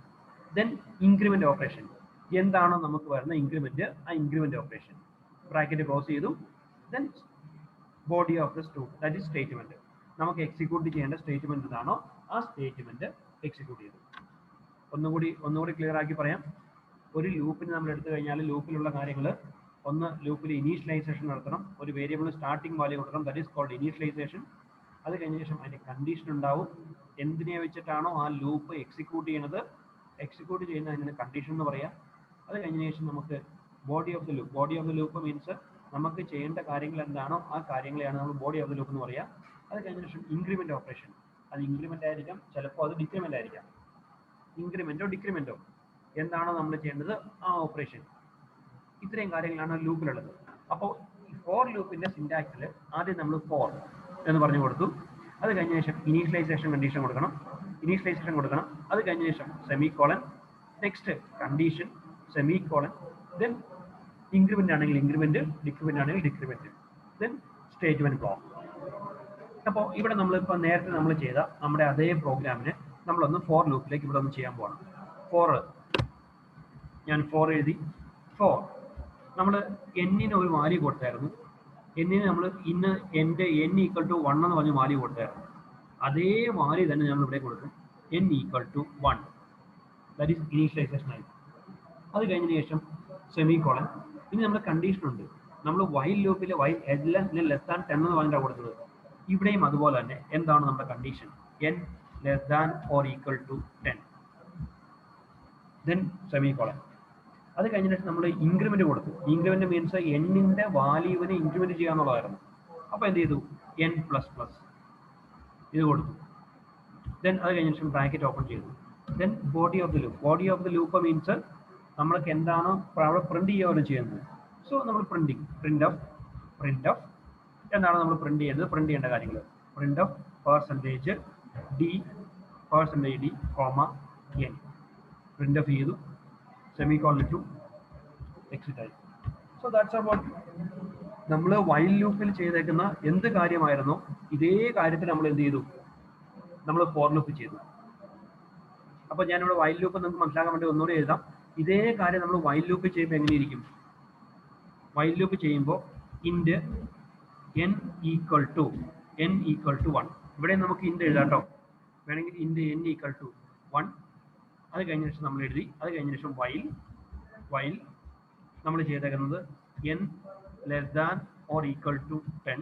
ദെൻ ഇൻക്രിമെന്റ് ഓപ്പറേഷൻ, എന്താണോ നമുക്ക് വരുന്ന ഇൻക്രിമെന്റ് ആ ഇൻക്രിമെന്റ് ഓപ്പറേഷൻ ബ്രാക്കറ്റ് ക്ലോസ് ചെയ്തു. Then body of the that is statement, നമുക്ക് എക്സിക്യൂട്ട് ചെയ്യേണ്ട സ്റ്റേറ്റ്മെന്റ് എന്താണോ ആ സ്റ്റേറ്റ്മെന്റ് എക്സിക്യൂട്ട് ചെയ്തു. ഒന്നുകൂടി ക്ലിയർ ആക്കി പറയാം. ഒരു ലൂപ്പിന് നമ്മൾ എടുത്തു കഴിഞ്ഞാൽ ലൂപ്പിലുള്ള കാര്യങ്ങൾ ഒന്ന്, ലൂപ്പിൽ ഇനീഷ്യലൈസേഷൻ നടത്തണം. ഒരു വേരിയബിൾ സ്റ്റാർട്ടിംഗ് വാല്യൂ കൊടുക്കണം, ദാറ്റ് ഈസ് കോൾഡ് ഇനീഷ്യലൈസേഷൻ. അത് കഴിഞ്ഞ ശേഷം അതിന്റെ കണ്ടീഷൻ ഉണ്ടാവും. എന്തിനെ വെച്ചിട്ടാണോ ആ ലൂപ്പ് എക്സിക്യൂട്ട് ചെയ്യുന്നതിന് കണ്ടീഷൻ എന്ന് പറയാം. അത് കഴിഞ്ഞ ശേഷം നമുക്ക് body of the loop means നമുക്ക് ചെയ്യേണ്ട കാര്യങ്ങൾ എന്താണോ ആ കാര്യങ്ങളെയാണ് നമ്മൾ ബോഡി ഓഫ് ദ ലൂപ്പ് എന്ന് പറയാം. അത് കഴിഞ്ഞ ശേഷം ഇൻക്രിമെന്റ് ഓപ്പറേഷൻ, അത് ഇൻക്രിമെന്റ് ആയിരിക്കാം, ചിലപ്പോൾ അത് ഡിക്രിമെന്റ് ആയിരിക്കാം. ഡിക്രിമെന്റോ എന്താണോ നമ്മൾ ചെയ്യേണ്ടത് ആ ഓപ്പറേഷൻ. ഇത്രയും കാര്യങ്ങളാണ് ലൂപ്പിലുള്ളത്. അപ്പോൾ ഫോർ ലൂപ്പിന്റെ സിന്റാക്സിൽ ആദ്യം നമ്മൾ ഫോർ എന്ന് പറഞ്ഞു കൊടുത്തു. അത് കഴിഞ്ഞ ശേഷം ഇനീഷ്യലൈസേഷൻ കണ്ടീഷൻ കൊടുക്കണം. അത് കഴിഞ്ഞ ശേഷം semicolon, next condition, semicolon, then increment ആണെങ്കിൽ ഇൻക്രിമെന്റ്, ഡിക്രിമെന്റ് ആണെങ്കിൽ ഡിക്രിമെന്റ്, ദെൻ സ്റ്റേറ്റ്മെന്റ് ബ്ലോക്ക്. അപ്പോൾ ഇവിടെ നമ്മളിപ്പോൾ നേരത്തെ നമ്മൾ ചെയ്ത നമ്മുടെ അതേ പ്രോഗ്രാമിനെ നമ്മളൊന്ന് ഫോർ ലൂപ്പിലേക്ക് ഇവിടെ ഒന്ന് ചെയ്യാൻ പോകണം. ഞാൻ ഫോർ എഴുതി. ഫോർ നമ്മൾ എന്നിന് ഒരു വാല്യൂ കൊടുത്തായിരുന്നു. എന്നിന് നമ്മൾ ഇന്ന് എൻ്റെ n = 1 എന്ന് പറഞ്ഞ് വാല്യൂ കൊടുത്തായിരുന്നു. അതേ വാല്യൂ തന്നെ നമ്മൾ ഇവിടെ കൊടുക്കും n equal to 1. That is initialization ആയി. അത് കഴിഞ്ഞതിന് ശേഷം സെമികോളൻ. ഇനി നമ്മുടെ കണ്ടീഷൻ ഉണ്ട്. നമ്മൾ വൈൽ ലൂപ്പിൽ വൈൽ ലെസ് ദാൻ 10 എന്ന് പറഞ്ഞിട്ടാണ് കൊടുത്തത്. ഇവിടെയും അതുപോലെ തന്നെ എന്താണ് നമ്മുടെ condition? n less than or equal to 10. Then semicolon. അത് കഴിഞ്ഞിട്ട് നമ്മൾ ഇൻക്രിമെന്റ് കൊടുത്തു. ഇൻക്രിമെന്റ് മീൻസ് എന്നിന്റെ വാല്യൂവിനെ ഇൻക്രിമെന്റ് ചെയ്യാന്നുള്ളതായിരുന്നു. അപ്പോൾ എന്ത് ചെയ്തു? n പ്ലസ് പ്ലസ് ഇത് കൊടുത്തു. ദെൻ അത് കഴിഞ്ഞ ശേഷം ബ്രാക്കറ്റ് ഓപ്പൺ ചെയ്തു. Then body of the loop. Body of the loop means നമ്മൾക്ക് എന്താണോ അവിടെ പ്രിന്റ് ചെയ്യുകയാണ് ചെയ്യുന്നത്. സോ നമ്മൾ പ്രിന്റ് ഓഫ് എന്താണ് നമ്മൾ പ്രിന്റ് ചെയ്യേണ്ട കാര്യങ്ങൾ? Print of percentage d comma n print of ചെയ്തു. സെമികോളൻ ഇട്ടു. എക്സിറ്റ് ആയി. സോ ദാറ്റ്സ് അബൌട്ട് നമ്മൾ വൈൽ ലൂപ്പിൽ ചെയ്തേക്കുന്ന എന്ത് കാര്യമായിരുന്നോ ഇതേ കാര്യത്തിൽ നമ്മൾ എന്ത് ചെയ്തു? നമ്മൾ ഫോർ ലൂപ്പ് ചെയ്തു. അപ്പോൾ ഞാനിവിടെ വൈൽ ലൂപ്പ് നിങ്ങൾക്ക് മനസ്സിലാക്കാൻ വേണ്ടി ഒന്നുകൂടി എഴുതാം. ഇതേ കാര്യം നമ്മൾ വൈൽ ലൂപ്പ് ചെയ്യുമ്പോൾ എങ്ങനെയിരിക്കും? വൈൽ ലൂപ്പ് ചെയ്യുമ്പോൾ ഇൻഡ് n ഈക്വൽ ടു 1. ഇവിടെ നമുക്ക് ഇൻഡ് എഴുതാം കേട്ടോ. വേണമെങ്കിൽ ഇൻഡ് n ഈക്വൽ ടു 1. അത് കഴിഞ്ഞ ശേഷം നമ്മൾ എഴുതി. അത് കഴിഞ്ഞ ശേഷം വൈൽ നമ്മൾ ചെയ്തേക്കുന്നത് n less than or equal to 10.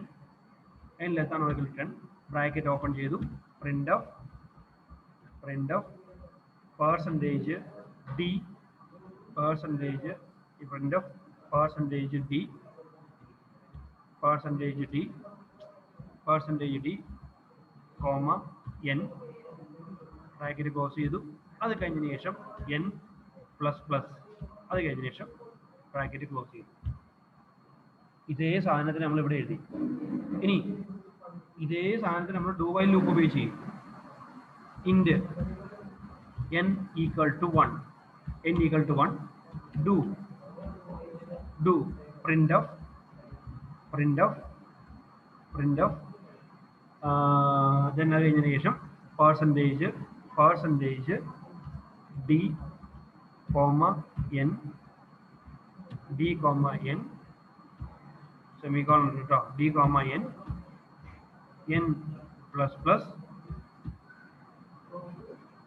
n less than or equal to 10 bracket open ചെയ്തു. Print of percentage d comma n bracket close ചെയ്തു. അത് കഴിഞ്ഞതിന് ശേഷം n പ്ലസ് പ്ലസ് അത് കഴിഞ്ഞതിന് ശേഷം ബ്രാക്കറ്റ് ക്ലോസ് ചെയ്തു. ഇതേ സാധനത്തിന് നമ്മൾ ഇവിടെ എഴുതി. ഇനി ഇതേ സാധനത്തിന് നമ്മൾ ഡു വൈൽ ലൂപ്പ് ഉപയോഗിച്ച് ചെയ്യും. Int n equal to 1 do printf then അത് കഴിഞ്ഞതിന് ശേഷം percentage d comma n semicolon കേട്ടോ. d comma n plus plus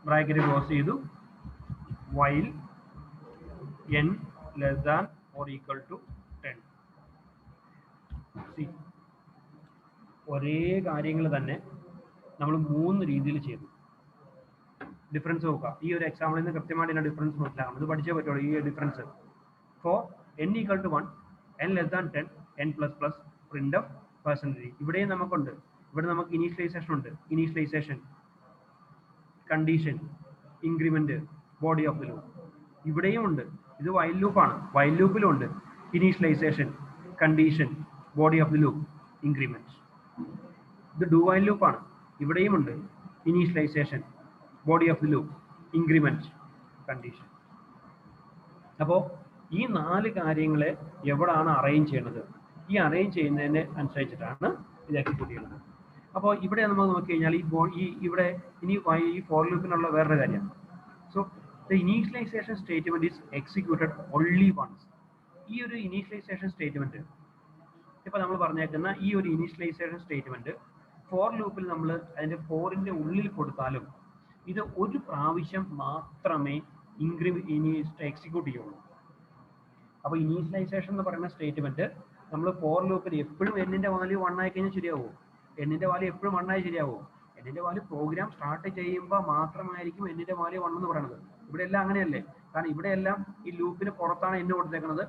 bracket close ചെയ്തു. While n less than or equal to 10. ഒരേ കാര്യങ്ങൾ തന്നെ നമ്മൾ 3 രീതിയിൽ ചെയ്തു. ഡിഫറൻസ് നോക്കുക. ഈ ഒരു എക്സാമ്പിളിൽ നിന്ന് കൃത്യമായിട്ട് ഇതിന്റെ ഡിഫറൻസ് മനസ്സിലാക്കണം. ഇത് പഠിച്ചേ പറ്റുള്ളൂ. ഈ difference for n equal to 1, n less than 10, n plus plus print of percentage. ഇവിടെയും നമുക്കുണ്ട്. ഇവിടെ നമുക്ക് ഇനീഷ്യലൈസേഷൻ ഉണ്ട്. Initialization, condition, increment, body of the loop. ഇവിടെയും ഉണ്ട്. ഇത് വൈൽ ലൂപ്പാണ്. വൈൽ ലൂപ്പിലും ഉണ്ട് initialization, condition, body of the loop, increment. ഇത് ഡു വൈൽ ലൂപ്പാണ്. ഇവിടെയും ഉണ്ട് initialization, body of the loop, increment, condition. അപ്പോൾ ഈ 4 കാര്യങ്ങളെ എവിടാണ് അറേഞ്ച് ചെയ്യുന്നത്? ഈ അറേഞ്ച് ചെയ്യുന്നതിന് അനുസരിച്ചിട്ടാണ് ഇത് എക്സിക്യൂട്ട് ചെയ്യുന്നത്. അപ്പോൾ ഇവിടെ നമ്മൾ നോക്കി കഴിഞ്ഞാൽ ഇവിടെ ഇനി ഈ ഫോർ ലൂപ്പിനുള്ള വേറൊരു കാര്യമാണ്. So the initialization statement is executed only once. ഈ ഒരു ഇനീഷ്യലൈസേഷൻ സ്റ്റേറ്റ്മെന്റ് ഇപ്പൊ നമ്മൾ പറഞ്ഞേക്കുന്ന ഈ ഒരു ഇനീഷ്യലൈസേഷൻ സ്റ്റേറ്റ്മെന്റ് ഫോർ ലൂപ്പിൽ നമ്മൾ അതിന്റെ ഫോറിന്റെ ഉള്ളിൽ കൊടുത്താലും ഇത് ഒരു പ്രാവശ്യം മാത്രമേ എക്സിക്യൂട്ട് ചെയ്യുള്ളൂ. അപ്പോൾ ഇനീഷ്യലൈസേഷൻ എന്ന് പറയുന്ന സ്റ്റേറ്റ്മെന്റ് നമ്മൾ ഫോർ ലൂപ്പിൽ എപ്പോഴും എന്നിന്റെ വാല്യൂ 1 ആയി കഴിഞ്ഞാൽ ശരിയാവും. എന്നിന്റെ വാല്യൂ എപ്പോഴും 1 ആയി ശരിയാവും. എന്നിന്റെ വാല്യൂ പ്രോഗ്രാം സ്റ്റാർട്ട് ചെയ്യുമ്പോൾ മാത്രമായിരിക്കും എന്നിന്റെ വാല്യൂ 1 എന്ന് പറയുന്നത്. ഇവിടെ എല്ലാം അങ്ങനെയല്ലേ? കാരണം ഇവിടെ എല്ലാം ഈ ലൂപ്പിന് പുറത്താണ് എന്ന് കൊടുത്തേക്കുന്നത്.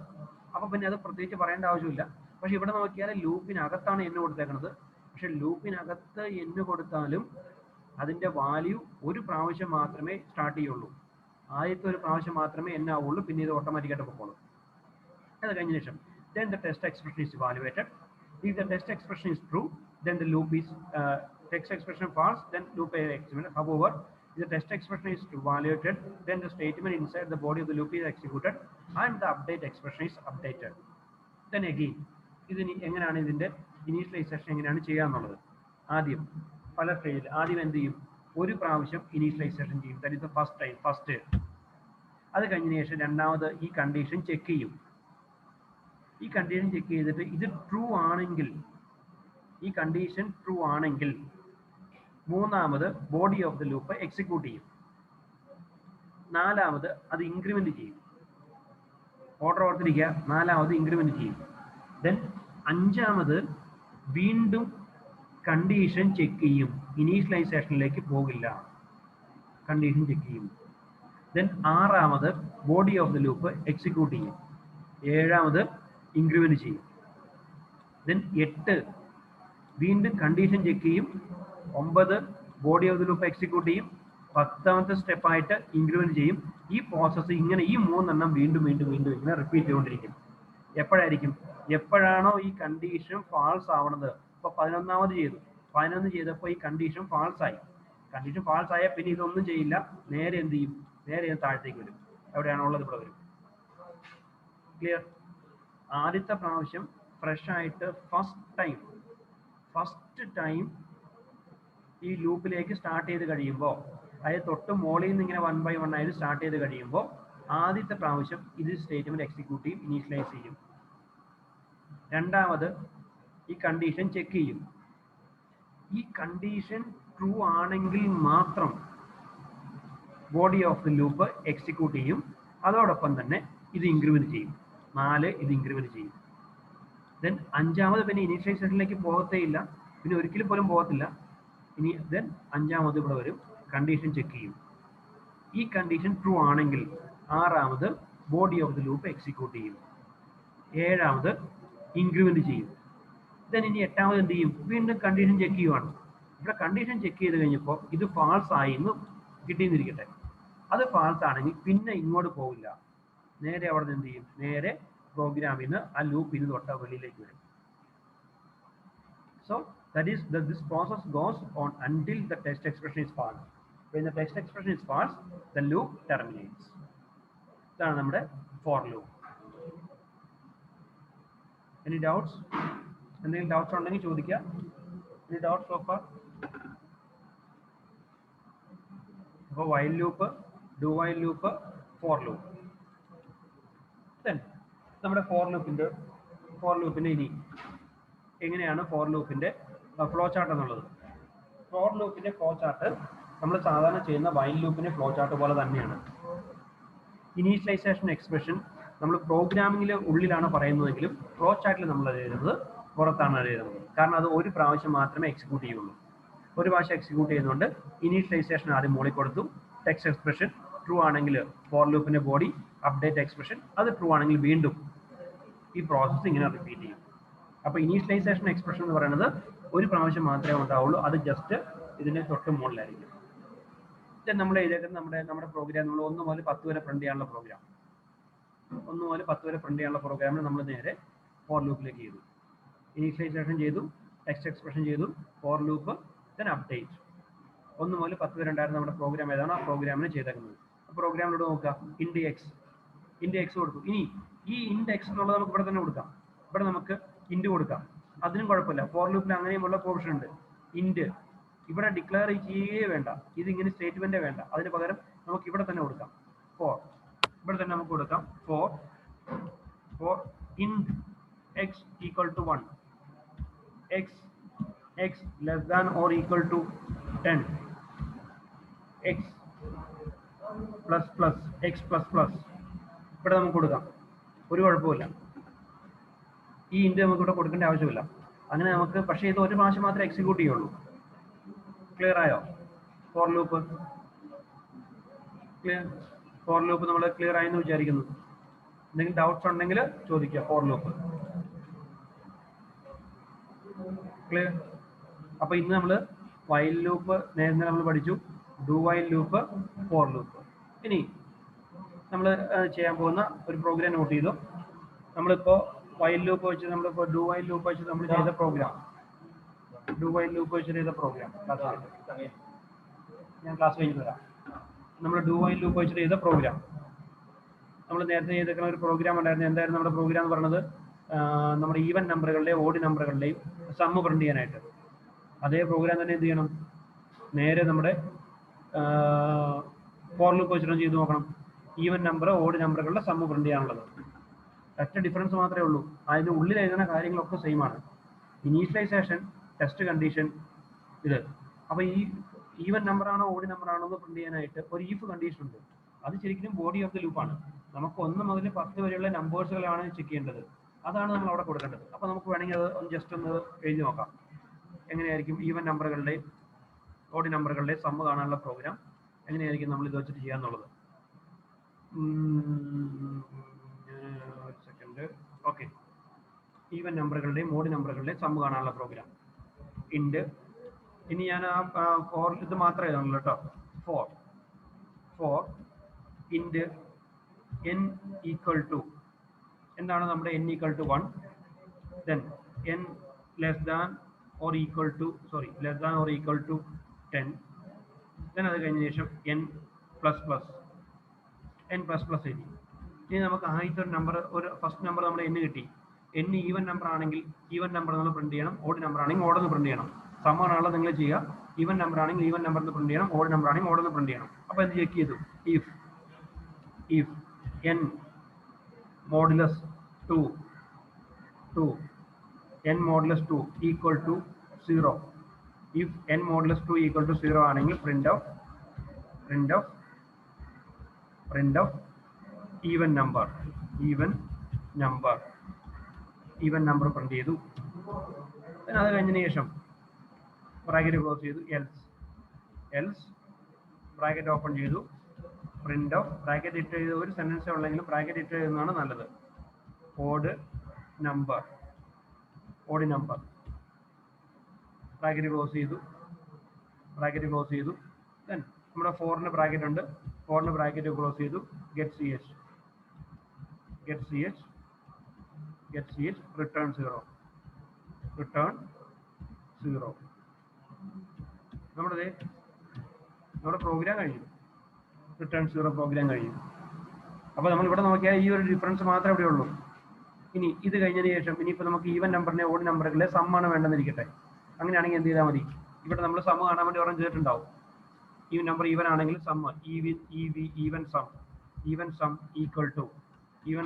അപ്പൊ പിന്നെ അത് പ്രത്യേകിച്ച് പറയേണ്ട ആവശ്യമില്ല. പക്ഷെ ഇവിടെ നോക്കിയാൽ ലൂപ്പിനകത്താണ് എന്ന് കൊടുത്തേക്കുന്നത്. പക്ഷെ ലൂപ്പിനകത്ത് എന്ന് കൊടുത്താലും അതിന്റെ വാല്യൂ ഒരു പ്രാവശ്യം മാത്രമേ സ്റ്റാർട്ട് ചെയ്യുള്ളൂ. ആദ്യത്തെ ഒരു പ്രാവശ്യം മാത്രമേ n ആവുള്ളൂ. പിന്നെ ഇത് ഓട്ടോമാറ്റിക്കായിട്ട് പൊക്കോളും. അത് കഴിഞ്ഞ ശേഷം then the test expression is evaluated. If the test expression is true, then the loop is text expression false, then loop is executed. However, if the test expression is evaluated, then the statement inside the body of the loop is executed and the update expression is updated. Then again, ഇതിന് എങ്ങനെയാണ് ഇതിന്റെ ഇനീഷ്യലൈസേഷൻ എങ്ങനെയാണ് ചെയ്യാന്നുള്ളത്? ആദ്യം പല സ്റ്റേജിൽ ആദ്യം എന്ത് ചെയ്യും? ഒരു പ്രാവശ്യം ഇനീഷ്യലൈസേഷൻ ചെയ്യും. That is the first. അത് കഴിഞ്ഞതിന് ശേഷം രണ്ടാമത് ഈ കണ്ടീഷൻ ചെക്ക് ചെയ്യും. ഈ കണ്ടീഷൻ ചെക്ക് ചെയ്തിട്ട് ഇത് ട്രൂ ആണെങ്കിൽ, ഈ കണ്ടീഷൻ ട്രൂ ആണെങ്കിൽ മൂന്നാമത് body of the loop execute ചെയ്യും. നാലാമത് അത് ഇൻക്രിമെന്റ് ചെയ്യും. ഓർഡർ ഓർത്തിരിക്കുക, നാലാമത് ഇൻക്രിമെന്റ് ചെയ്യും. ദെൻ അഞ്ചാമത് വീണ്ടും കണ്ടീഷൻ ചെക്ക് ചെയ്യും. ഇനീഷ്യലൈസേഷനിലേക്ക് പോകില്ല, കണ്ടീഷൻ ചെക്ക് ചെയ്യും. ദെൻ ആറാമത് body of the loop execute ചെയ്യും. ഏഴാമത് ഇൻക്രിമെന്റ് ചെയ്യും. ദെൻ 8 വീണ്ടും കണ്ടീഷൻ ചെക്ക് ചെയ്യും. 9 body of the loop execute ചെയ്യും. 10ാമത്തെ സ്റ്റെപ്പായിട്ട് ഇൻക്രിമെന്റ് ചെയ്യും. ഈ പ്രോസസ്സ് ഇങ്ങനെ ഈ 3 വീണ്ടും വീണ്ടും വീണ്ടും ഇങ്ങനെ റിപ്പീറ്റ് ചെയ്തുകൊണ്ടിരിക്കും. എപ്പോഴായിരിക്കും? എപ്പോഴാണോ ഈ കണ്ടീഷൻ ഫാൾസ് ആവണത്. ഇപ്പൊ 11ാമത് ചെയ്തു, 11 ചെയ്തപ്പോൾ ഈ കണ്ടീഷൻ ഫാൾസ് ആയി. കണ്ടീഷൻ ഫാൾസ് ആയാൽ പിന്നെ ഇതൊന്നും ചെയ്യില്ല, നേരെ എന്ത് ചെയ്യും? നേരെ താഴത്തേക്ക് വരും. എവിടെയാണോ ഉള്ളത് ഇവിടെ വരും. ക്ലിയർ? ആദ്യത്തെ പ്രാവശ്യം ഫ്രഷ് ആയിട്ട് ഫസ്റ്റ് ടൈം ഈ ലൂപ്പിലേക്ക് സ്റ്റാർട്ട് ചെയ്ത് കഴിയുമ്പോൾ, അതായത് തൊട്ട് മോളിൽ നിന്ന് ഇങ്ങനെ 1 by 1 ആയിട്ട് സ്റ്റാർട്ട് ചെയ്ത് കഴിയുമ്പോൾ ആദ്യത്തെ പ്രാവശ്യം ഇത് സ്റ്റേറ്റ്മെന്റ് എക്സിക്യൂട്ട് ചെയ്യും, ഇനീഷ്യലൈസ് ചെയ്യും. രണ്ടാമത് ഈ കണ്ടീഷൻ ചെക്ക് ചെയ്യും. ഈ കണ്ടീഷൻ ട്രൂ ആണെങ്കിൽ മാത്രം body of the loop execute ചെയ്യും. അതോടൊപ്പം തന്നെ ഇത് ഇൻക്രിമെന്റ് ചെയ്യും. 4 ഇത് ഇൻക്രിമെന്റ് ചെയ്യും. ദെൻ അഞ്ചാമത് പിന്നെ ഇനീഷ്യലൈസേഷനിലേക്ക് പോകത്തേ ഇല്ല, പിന്നെ ഒരിക്കലും പോലും പോകത്തില്ല. ഇനി ദെൻ അഞ്ചാമത് ഇവിടെ വരും, കണ്ടീഷൻ ചെക്ക് ചെയ്യും. ഈ കണ്ടീഷൻ ട്രൂ ആണെങ്കിൽ ആറാമത് body of the loop execute ചെയ്യും. ഏഴാമത് ഇൻക്രിമെന്റ് ചെയ്യും. ദെൻ ഇനി എട്ടാമത് എന്ത് ചെയ്യും? വീണ്ടും കണ്ടീഷൻ ചെക്ക് ചെയ്യുവാണ്. ഇവിടെ കണ്ടീഷൻ ചെക്ക് ചെയ്ത് കഴിഞ്ഞപ്പോൾ ഇത് ഫാൾസ് ആയി എന്ന് കിട്ടിയെന്നിരിക്കട്ടെ. അത് ഫാൾസ് ആണെങ്കിൽ പിന്നെ ഇങ്ങോട്ട് പോകില്ല, നേരെ അവിടെ നിന്ന് എന്ത് ചെയ്യും? നേരെ പ്രോഗ്രാമിൽ നിന്ന് ആ ലൂപ്പിൽ നിന്ന് തൊട്ട വെളിയിലേക്ക് വരും. So that is this process goes on until the test expression is false. When the test expression is false, the loop terminates. ഇതാണ് നമ്മുടെ for loop. Any doubts? എന്തെങ്കിലും ഡൗട്ട്സ് ഉണ്ടെങ്കിൽ ചോദിക്കുക. Any doubts so far? അപ്പോൾ while loop, do while loop, for loop. Then നമ്മുടെ for loopന്റെ ഇനി എങ്ങനെയാണ് ഫോർ ലൂപ്പിന്റെ ഫ്ലോ ചാർട്ട് എന്നുള്ളത്? ഫോർ ലൂപ്പിന്റെ ഫ്ലോ ചാർട്ട് നമ്മൾ സാധാരണ ചെയ്യുന്ന വൈൽ ലൂപ്പിന്റെ ഫ്ലോ ചാർട്ട് പോലെ തന്നെയാണ്. ഇനീഷ്യലൈസേഷൻ എക്സ്പ്രഷൻ നമ്മൾ പ്രോഗ്രാമിംഗിലെ ഉള്ളിലാണ് പറയുന്നതെങ്കിലും ഫ്ലോ ചാർട്ടിൽ നമ്മൾ എഴുതുന്നത് പുറത്താണ് എഴുതുന്നത്. കാരണം അത് ഒരു പ്രാവശ്യം മാത്രമേ എക്സിക്യൂട്ട് ചെയ്യുള്ളൂ. ഒരു പ്രാവശ്യം എക്സിക്യൂട്ട് ചെയ്യുന്നതുകൊണ്ട് ഇനീഷ്യലൈസേഷൻ ആദ്യം മുകളിൽ കൊടുത്തു. ടെക്സ്റ്റ് എക്സ്പ്രഷൻ ട്രൂ ആണെങ്കിൽ ഫോർ ലൂപ്പിന്റെ ബോഡി അപ്ഡേറ്റ് എക്സ്പ്രഷൻ, അത് ട്രൂ ആണെങ്കിൽ വീണ്ടും ഈ പ്രോസസ്സ് ഇങ്ങനെ റിപ്പീറ്റ് ചെയ്യും. അപ്പോൾ ഇനീഷ്യലൈസേഷൻ എക്സ്പ്രഷൻ എന്ന് പറയുന്നത് ഒരു പ്രാവശ്യം മാത്രമേ ഉണ്ടാവുള്ളൂ. അത് ജസ്റ്റ് ഇതിന്റെ തൊട്ട് മുകളിലായിരിക്കും. നമ്മൾ എഴുതിയേക്കുന്നത് നമ്മുടെ പ്രോഗ്രാം നമ്മൾ 1 മുതൽ 10 വരെ പ്രിന്റ് ചെയ്യാനുള്ള പ്രോഗ്രാം. 1 മുതൽ 10 വരെ പ്രിന്റ് ചെയ്യാനുള്ള പ്രോഗ്രാമിന് നമ്മൾ നേരെ ഫോർ ലൂപ്പിലേക്ക് ചെയ്തു. ഇനീഷ്യലൈസേഷൻ ചെയ്തു, ടെക്സ്റ്റ് എക്സ്പ്രഷൻ ചെയ്തു, ഫോർ ലൂപ്പ്, ദെൻ അപ്ഡേറ്റ്. 1 മുതൽ 10 വരെ ഉണ്ടായിരുന്ന നമ്മുടെ പ്രോഗ്രാം ഏതാണ് ആ പ്രോഗ്രാമിന് ചെയ്തേക്കുന്നത്. ആ പ്രോഗ്രാമിലൂടെ നോക്കുക, ഇൻഡ് എക്സ് കൊടുത്തു. ഇനി ഈ ഇൻഡ് എക്സ് എന്നുള്ളത് നമുക്ക് ഇവിടെ തന്നെ കൊടുക്കാം. ഇവിടെ നമുക്ക് ഇൻഡ് കൊടുക്കാം, അതിനും കുഴപ്പമില്ല. ഫോർ ലൂപ്പിൽ അങ്ങനെയുമുള്ള ഓപ്ഷൻ ഉണ്ട്. ഇൻഡ് ഇവിടെ ഡിക്ലെയർ ചെയ്യേ വേണ്ട, ഇതിങ്ങനെ സ്റ്റേറ്റ്മെന്റ് വേണ്ട. അതിന് പകരം നമുക്ക് ഇവിടെ തന്നെ കൊടുക്കാം. ഇവിടെ തന്നെ നമുക്ക് കൊടുക്കാം for int x equal to 1, x less than or equal to 10, x plus plus x plus plus ഇവിടെ നമുക്ക് കൊടുക്കാം. ഒരു കുഴപ്പമില്ല. ഈ ഇൻഡ് നമുക്ക് ഇവിടെ കൊടുക്കേണ്ട ആവശ്യമില്ല. അങ്ങനെ നമുക്ക്, പക്ഷേ ഇത് ഒരു പ്രാവശ്യം മാത്രമേ എക്സിക്യൂട്ട് ചെയ്യുള്ളൂ. ക്ലിയർ ആയോ? ഫോർ ലൂപ്പ് നമ്മൾ ക്ലിയർ ആയെന്ന് വിചാരിക്കുന്നു. എന്തെങ്കിലും ഡൗട്ട്സ് ഉണ്ടെങ്കിൽ ചോദിക്കുക. For loop clear. അപ്പൊ ഇന്ന് നമ്മൾ വൈൽ ലൂപ്പ് നേരത്തെ നമ്മൾ പഠിച്ചു, do while loop, for loop. ഇനി നമ്മൾ ചെയ്യാൻ പോകുന്ന ഒരു പ്രോഗ്രാം നോട്ട് ചെയ്തു. നമ്മളിപ്പോ വൈൽ ലൂപ്പ് വെച്ച് നമ്മളിപ്പോ ഡു വൈൽ ലൂപ്പ് വെച്ച് നമ്മൾ ചെയ്ത പ്രോഗ്രാം, ഞാൻ ക്ലാസ് കഴിഞ്ഞ് വരാം. നമ്മൾ ഡു വൈൽ ലൂപ്പ് വെച്ച് ചെയ്ത പ്രോഗ്രാം, നമ്മൾ നേരത്തെ ചെയ്തേക്കുന്ന ഒരു പ്രോഗ്രാം ഉണ്ടായിരുന്നു. എന്തായിരുന്നു നമ്മുടെ പ്രോഗ്രാം എന്ന് പറയുന്നത്? നമ്മുടെ ഈവൻ നമ്പറുകളുടെയും ഓഡ് നമ്പറുകളുടെയും സമ്മ് പ്രിന്റ് ചെയ്യാനായിട്ട്. അതേ പ്രോഗ്രാം തന്നെ എന്ത് ചെയ്യണം? നേരെ നമ്മുടെ ഫോർ ലൂപ്പ് വെച്ചിട്ട് ചെയ്ത് നോക്കണം. ഈവൻ നമ്പർ ഓഡ് നമ്പറുകളുടെ സമ്മ് പ്രിന്റ് ചെയ്യാനുള്ളത്. ഒറ്റ ഡിഫറൻസ് മാത്രമേ ഉള്ളൂ. അതിന് ഉള്ളിൽ എഴുതുന്ന കാര്യങ്ങളൊക്കെ സെയിം ആണ്. ഇനീഷ്യലൈസേഷൻ, ടെസ്റ്റ് കണ്ടീഷൻ, ഇത് അപ്പോൾ ഈ ഈവൻ നമ്പർ ആണോ ഓഡ് നമ്പർ ആണോ എന്ന് പ്രിന്റ് ചെയ്യാനായിട്ട് ഒരു ഈഫ് കണ്ടീഷൻ ഉണ്ട്. അത് ശരിക്കും ബോഡി ഓഫ് ദ ലൂപ്പാണ്. നമുക്ക് 1 മുതൽ 10 വരെയുള്ള നമ്പേഴ്സുകളാണ് ചെക്ക് ചെയ്യേണ്ടത്. അതാണ് നമ്മൾ അവിടെ കൊടുക്കേണ്ടത്. അപ്പോൾ നമുക്ക് വേണമെങ്കിൽ അത് ജസ്റ്റ് ഒന്ന് എഴുതി നോക്കാം. എങ്ങനെയായിരിക്കും ഈവൻ നമ്പറുകളുടെയും ഓഡ് നമ്പറുകളുടെയും സമ്മ് കാണാനുള്ള പ്രോഗ്രാം എങ്ങനെയായിരിക്കും നമ്മൾ ഇത് വെച്ചിട്ട് ചെയ്യാന്നുള്ളത്. സെക്കൻഡ്. ഓക്കെ, ഈവൻ നമ്പറുകളുടെയും ഓഡ് നമ്പറുകളുടെയും സമ്മ് കാണാനുള്ള പ്രോഗ്രാം ഇൻഡ്. ഇനി ഞാൻ ആ ഫോർ ഇത് മാത്രമേ എഴുതാനുള്ളൂ കേട്ടോ. ഫോർ ഇൻഡ് n ഈക്വൽ ടു എന്താണ് നമ്മുടെ n equal to 1, then n less than or equal to less than or equal to 10, then അത് കഴിഞ്ഞ ശേഷം n പ്ലസ് പ്ലസ് എഴുതി. ഇനി നമുക്ക് ആദ്യത്തെ ഒരു നമ്പർ, ഒരു ഫസ്റ്റ് നമ്പർ നമ്മുടെ n കിട്ടി. n ഈവൻ നമ്പർ ആണെങ്കിൽ ഈവൻ നമ്പർ നമ്മൾ പ്രിന്റ് ചെയ്യണം, ഓഡ് നമ്പർ ആണെങ്കിൽ ഓഡ് എന്ന് പ്രിന്റ് ചെയ്യണം. സമ്മാണുള്ളത് നിങ്ങൾ ചെയ്യുക. ഈവൻ നമ്പർ ആണെങ്കിൽ ഈവൻ നമ്പർ എന്ന് പ്രിന്റ് ചെയ്യണം, ഓഡ് നമ്പർ ആണെങ്കിൽ ഓഡ് എന്ന് പ്രിന്റ് ചെയ്യണം. അപ്പോൾ എന്ത് ചെക്ക് ചെയ്തു? if n modulus 2 n modulus 2 equal to 0, if n modulus 2 equal to 0 ആണെങ്കിൽ print of even number print ചെയ്തു. അത് കഴിഞ്ഞതിന് ശേഷം ബ്രാക്കറ്റ് ക്ലോസ് ചെയ്തു. else ബ്രാക്കറ്റ് ഓപ്പൺ ചെയ്തു. പ്രിന്റ് ഓഫ് ബ്രാക്കറ്റ് ഇട്ട് ചെയ്ത് ഒരു സെന്റൻസേ ഉള്ളെങ്കിലും ബ്രാക്കറ്റ് ഇട്ട് എഴുതുന്നതാണ് നല്ലത്. ഓഡ് നമ്പർ ബ്രാക്കറ്റ് ക്ലോസ് ചെയ്തു. ദെൻ നമ്മുടെ 4ന് ബ്രാക്കറ്റ് ഉണ്ട്. 4ന് ബ്രാക്കറ്റ് ക്ലോസ് ചെയ്തു. Get ch return 0. നമ്മുടെ പ്രോഗ്രാം കഴിഞ്ഞു. റിട്ടേൺ 0 പ്രോഗ്രാം കഴിഞ്ഞു. അപ്പോൾ നമ്മൾ ഇവിടെ നോക്കിയാൽ ഈ ഒരു ഡിഫറൻസ് മാത്രമേ ഇവിടെ ഉള്ളൂ. ഇനി ഇത് കഴിഞ്ഞതിന് ശേഷം ഇനിയിപ്പോൾ നമുക്ക് ഈവൻ നമ്പറിനെ ഓഡ് നമ്പറുകളിലെ സമ്മാണ് വേണ്ടെന്നിരിക്കട്ടെ. അങ്ങനെയാണെങ്കിൽ എന്ത് ചെയ്താൽ മതി? ഇവിടെ നമ്മൾ സമ്മ് കാണാൻ വേണ്ടി ഓറഞ്ച് ചെയ്തിട്ടുണ്ടാവും. ഈ നമ്പർ ഈവൻ ആണെങ്കിൽ sum even sum equal to even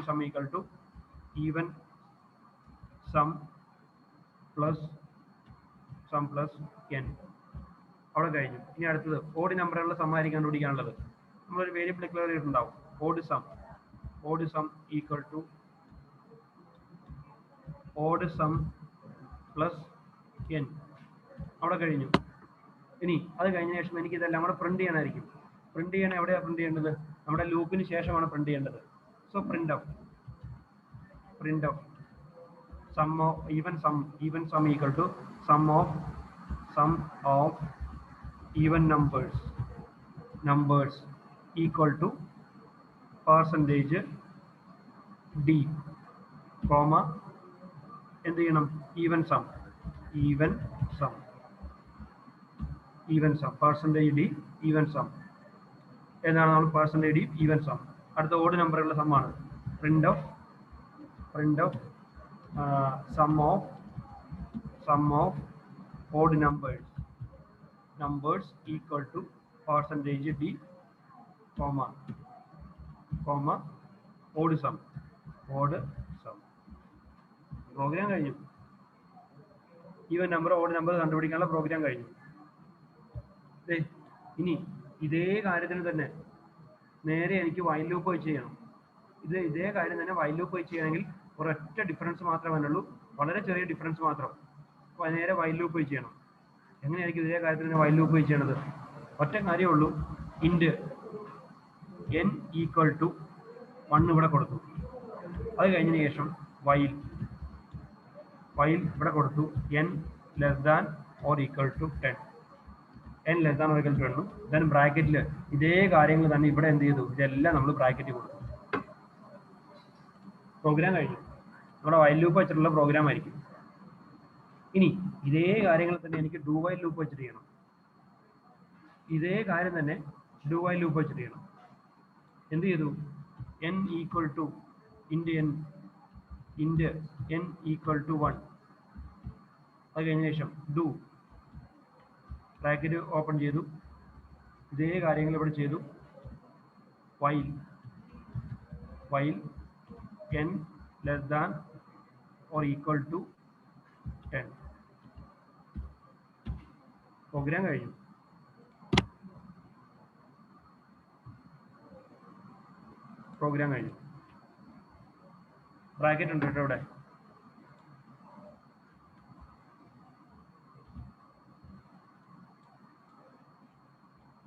sum plus n. അവിടെ കഴിഞ്ഞു. ഇനി അടുത്തത് ഓഡ് നമ്പറുകളുടെ സമ്മായിരിക്കും കണ്ടുപിടിക്കാനുള്ളത്. നമ്മളൊരു വേരിയബിൾ ഡിക്ലെയർ ചെയ്തിട്ടുണ്ടാവും. Odd sum equal to odd sum plus n. അവിടെ കഴിഞ്ഞു. ഇനി അത് കഴിഞ്ഞ ശേഷം എനിക്ക് ഇതെല്ലാം കൂടെ പ്രിന്റ് ചെയ്യാനായിരിക്കും. പ്രിന്റ് ചെയ്യാൻ എവിടെയാണ് പ്രിന്റ് ചെയ്യേണ്ടത്? നമ്മുടെ ലൂപ്പിന് ശേഷമാണ് പ്രിന്റ് ചെയ്യേണ്ടത്. So printf sum of even sum equal to sum of even numbers equal to percentage d, comma എന്ത് ചെയ്യണം? Even sum percentage d even sum എന്നാണ് നമ്മൾ percentage d ഈവൻ സം. അടുത്ത ഓഡ് നമ്പറുകളുടെ സമ്മാണ്. Printf sum of odd numbers equal to percentage d, comma odd sum. Program കഴിഞ്ഞു. ഈവൻ നമ്പർ ഓഡ് നമ്പർ കണ്ടുപിടിക്കാനുള്ള പ്രോഗ്രാം കഴിഞ്ഞു. ഇനി ഇതേ കാര്യത്തിന് തന്നെ നേരെ എനിക്ക് വൈൽ ലൂപ്പ് വെച്ച് ചെയ്യണം. ഇതേ കാര്യം തന്നെ വൈൽ ലൂപ്പ് വെച്ച് ചെയ്യണമെങ്കിൽ ഒരൊറ്റ ഡിഫറൻസ് മാത്രമേ വരുന്നുള്ളൂ, വളരെ ചെറിയ ഡിഫറൻസ് മാത്രം. അപ്പോൾ നേരെ വൈൽ ലൂപ്പ് വെച്ച് ചെയ്യണം. എങ്ങനെയായിരിക്കും ഇതേ കാര്യത്തിന് വൈൽ ലൂപ്പ് വെച്ച് ചെയ്യണത്? ഒറ്റ കാര്യമേ ഉള്ളൂ. ഇൻഡ് n ഈക്വൽ ടു 1 ഇവിടെ കൊടുത്തു. അത് കഴിഞ്ഞതിന് ശേഷം വൈൽ ഇവിടെ കൊടുത്തു. n less than or equal to 10. n less than or equal to 10. Then ബ്രാക്കറ്റിൽ ഇതേ കാര്യങ്ങൾ തന്നെ ഇവിടെ എന്ത് ചെയ്തു? ഇതെല്ലാം നമ്മൾ ബ്രാക്കറ്റ് കൊടുത്തു. പ്രോഗ്രാം കഴിഞ്ഞു. നമ്മുടെ വൈൽ ലൂപ്പ് വെച്ചിട്ടുള്ള പ്രോഗ്രാം ആയിരിക്കും. ഇനി ഇതേ കാര്യങ്ങൾ തന്നെ എനിക്ക് ഡു വൈൽ ലൂപ്പ് വെച്ചിട്ട് ചെയ്യണം. ഇതേ കാര്യം തന്നെ ഡു വൈൽ ലൂപ്പ് വെച്ചിട്ട് ചെയ്യണം. എന്ത് ചെയ്തു? n ഈക്വൽ ടു ഇൻഡ് n ഈക്വൽ ടു 1. അത് കഴിഞ്ഞ ശേഷം ഡു ബ്രാക്കറ്റ് ഓപ്പൺ ചെയ്തു. ഇതേ കാര്യങ്ങൾ ഇവിടെ ചെയ്തു. While n less than or equal to 10. Program കഴിഞ്ഞു. പ്രോഗ്രാം കഴിഞ്ഞു. ബ്രാക്കറ്റ് ഉണ്ട് കേട്ടോ ഇവിടെ.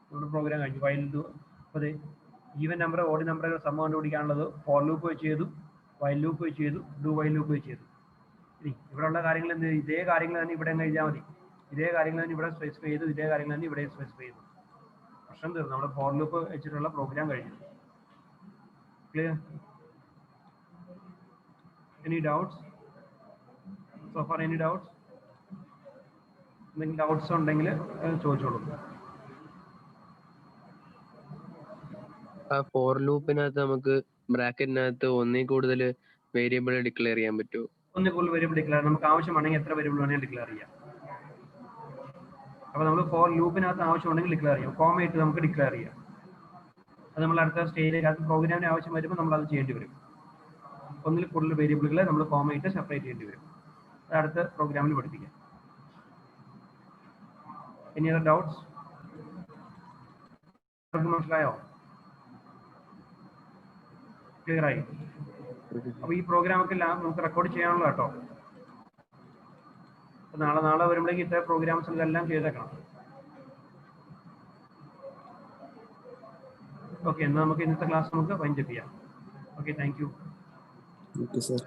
നമ്മുടെ പ്രോഗ്രാം കഴിഞ്ഞു. വൈൽ ഡു അതെ even number odd number sum കണ്ടുപിടിക്കാനുള്ളത് ഫോർ ലൂപ്പ് വെച്ച് ചെയ്തു, വൈൽ ലൂപ്പ് വെച്ച് ചെയ്തു, ഡു വൈൽ ലൂപ്പ് വെച്ച് ചെയ്തു. ഇനി ഇവിടെ ഉള്ള കാര്യങ്ങൾ എന്ത് ഇതേ കാര്യങ്ങൾ തന്നെ ഇവിടെ അങ്ങ് എഴുതിയാൽ മതി. ഇതേ കാര്യങ്ങൾ തന്നെ ഇവിടെ സ്പെസിഫൈ ചെയ്തു, ഇതേ കാര്യങ്ങൾ തന്നെ ഇവിടെ സ്പെസിഫൈ ചെയ്തു. പ്രശ്നം തീർന്നു. നമ്മുടെ ഫോർ ലൂപ്പ് വെച്ചിട്ടുള്ള പ്രോഗ്രാം കഴിഞ്ഞു. Clear? Any doubts so far? Any doubts? എന്തെങ്കിലും ഡൗട്ട്സ് ഉണ്ടെങ്കിൽ ചോദിച്ചോളൂ. ആ ഫോർ ലൂപ്പിനകത്ത് നമുക്ക് ബ്രാക്കറ്റിനകത്ത് ഒന്നിൽ കൂടുതൽ വേരിയബിൾ ഡിക്ലെയർ ചെയ്യാൻ പറ്റുമോ? ഒന്നിൽ കൂടുതൽ വേരിയബിൾ ഡിക്ലെയർ, നമുക്ക് ആവശ്യമാണെങ്കിൽ എത്ര വേരിയബിൾ വേണമെങ്കിൽ ഡിക്ലെയർ ചെയ്യാം. അപ്പോൾ നമ്മൾ ഫോർ ലൂപ്പിനകത്ത് ആവശ്യമുണ്ടെങ്കിൽ ഡിക്ലെയർ ചെയ്യാം. കോമ ഇട്ട് നമുക്ക് ഡിക്ലെയർ ചെയ്യാം. അത് നമ്മൾ അടുത്ത സ്റ്റേജിലേക്ക് പ്രോഗ്രാമിന് ആവശ്യം വരുമ്പോൾ നമ്മൾ അത് ചെയ്യേണ്ടി വരും. ഒന്നിൽ കൂടുതൽ വേരിയബിളുകളെ നമ്മൾ കോമ ഇട്ട് സെപ്പറേറ്റ് ചെയ്യേണ്ടി വരും. അത് അടുത്ത പ്രോഗ്രാമിൽ പഠിപ്പിക്കാം. Any other doubts? മനസ്സിലായോ? ക്ലിയർ ആയി? അപ്പൊ ഈ പ്രോഗ്രാം ഒക്കെ നമുക്ക് റെക്കോർഡ് ചെയ്യാനുള്ള കേട്ടോ. നാളെ വരുമ്പോഴേക്ക് ഇത്ര പ്രോഗ്രാംസ് ഇതെല്ലാം ചെയ്തേക്കണം. ഓക്കെ, എന്നാൽ നമുക്ക് ഇന്നത്തെ ക്ലാസ് നമുക്ക് വൈൻഡപ്പ് ചെയ്യാം. Okay, thank you. Okay sir.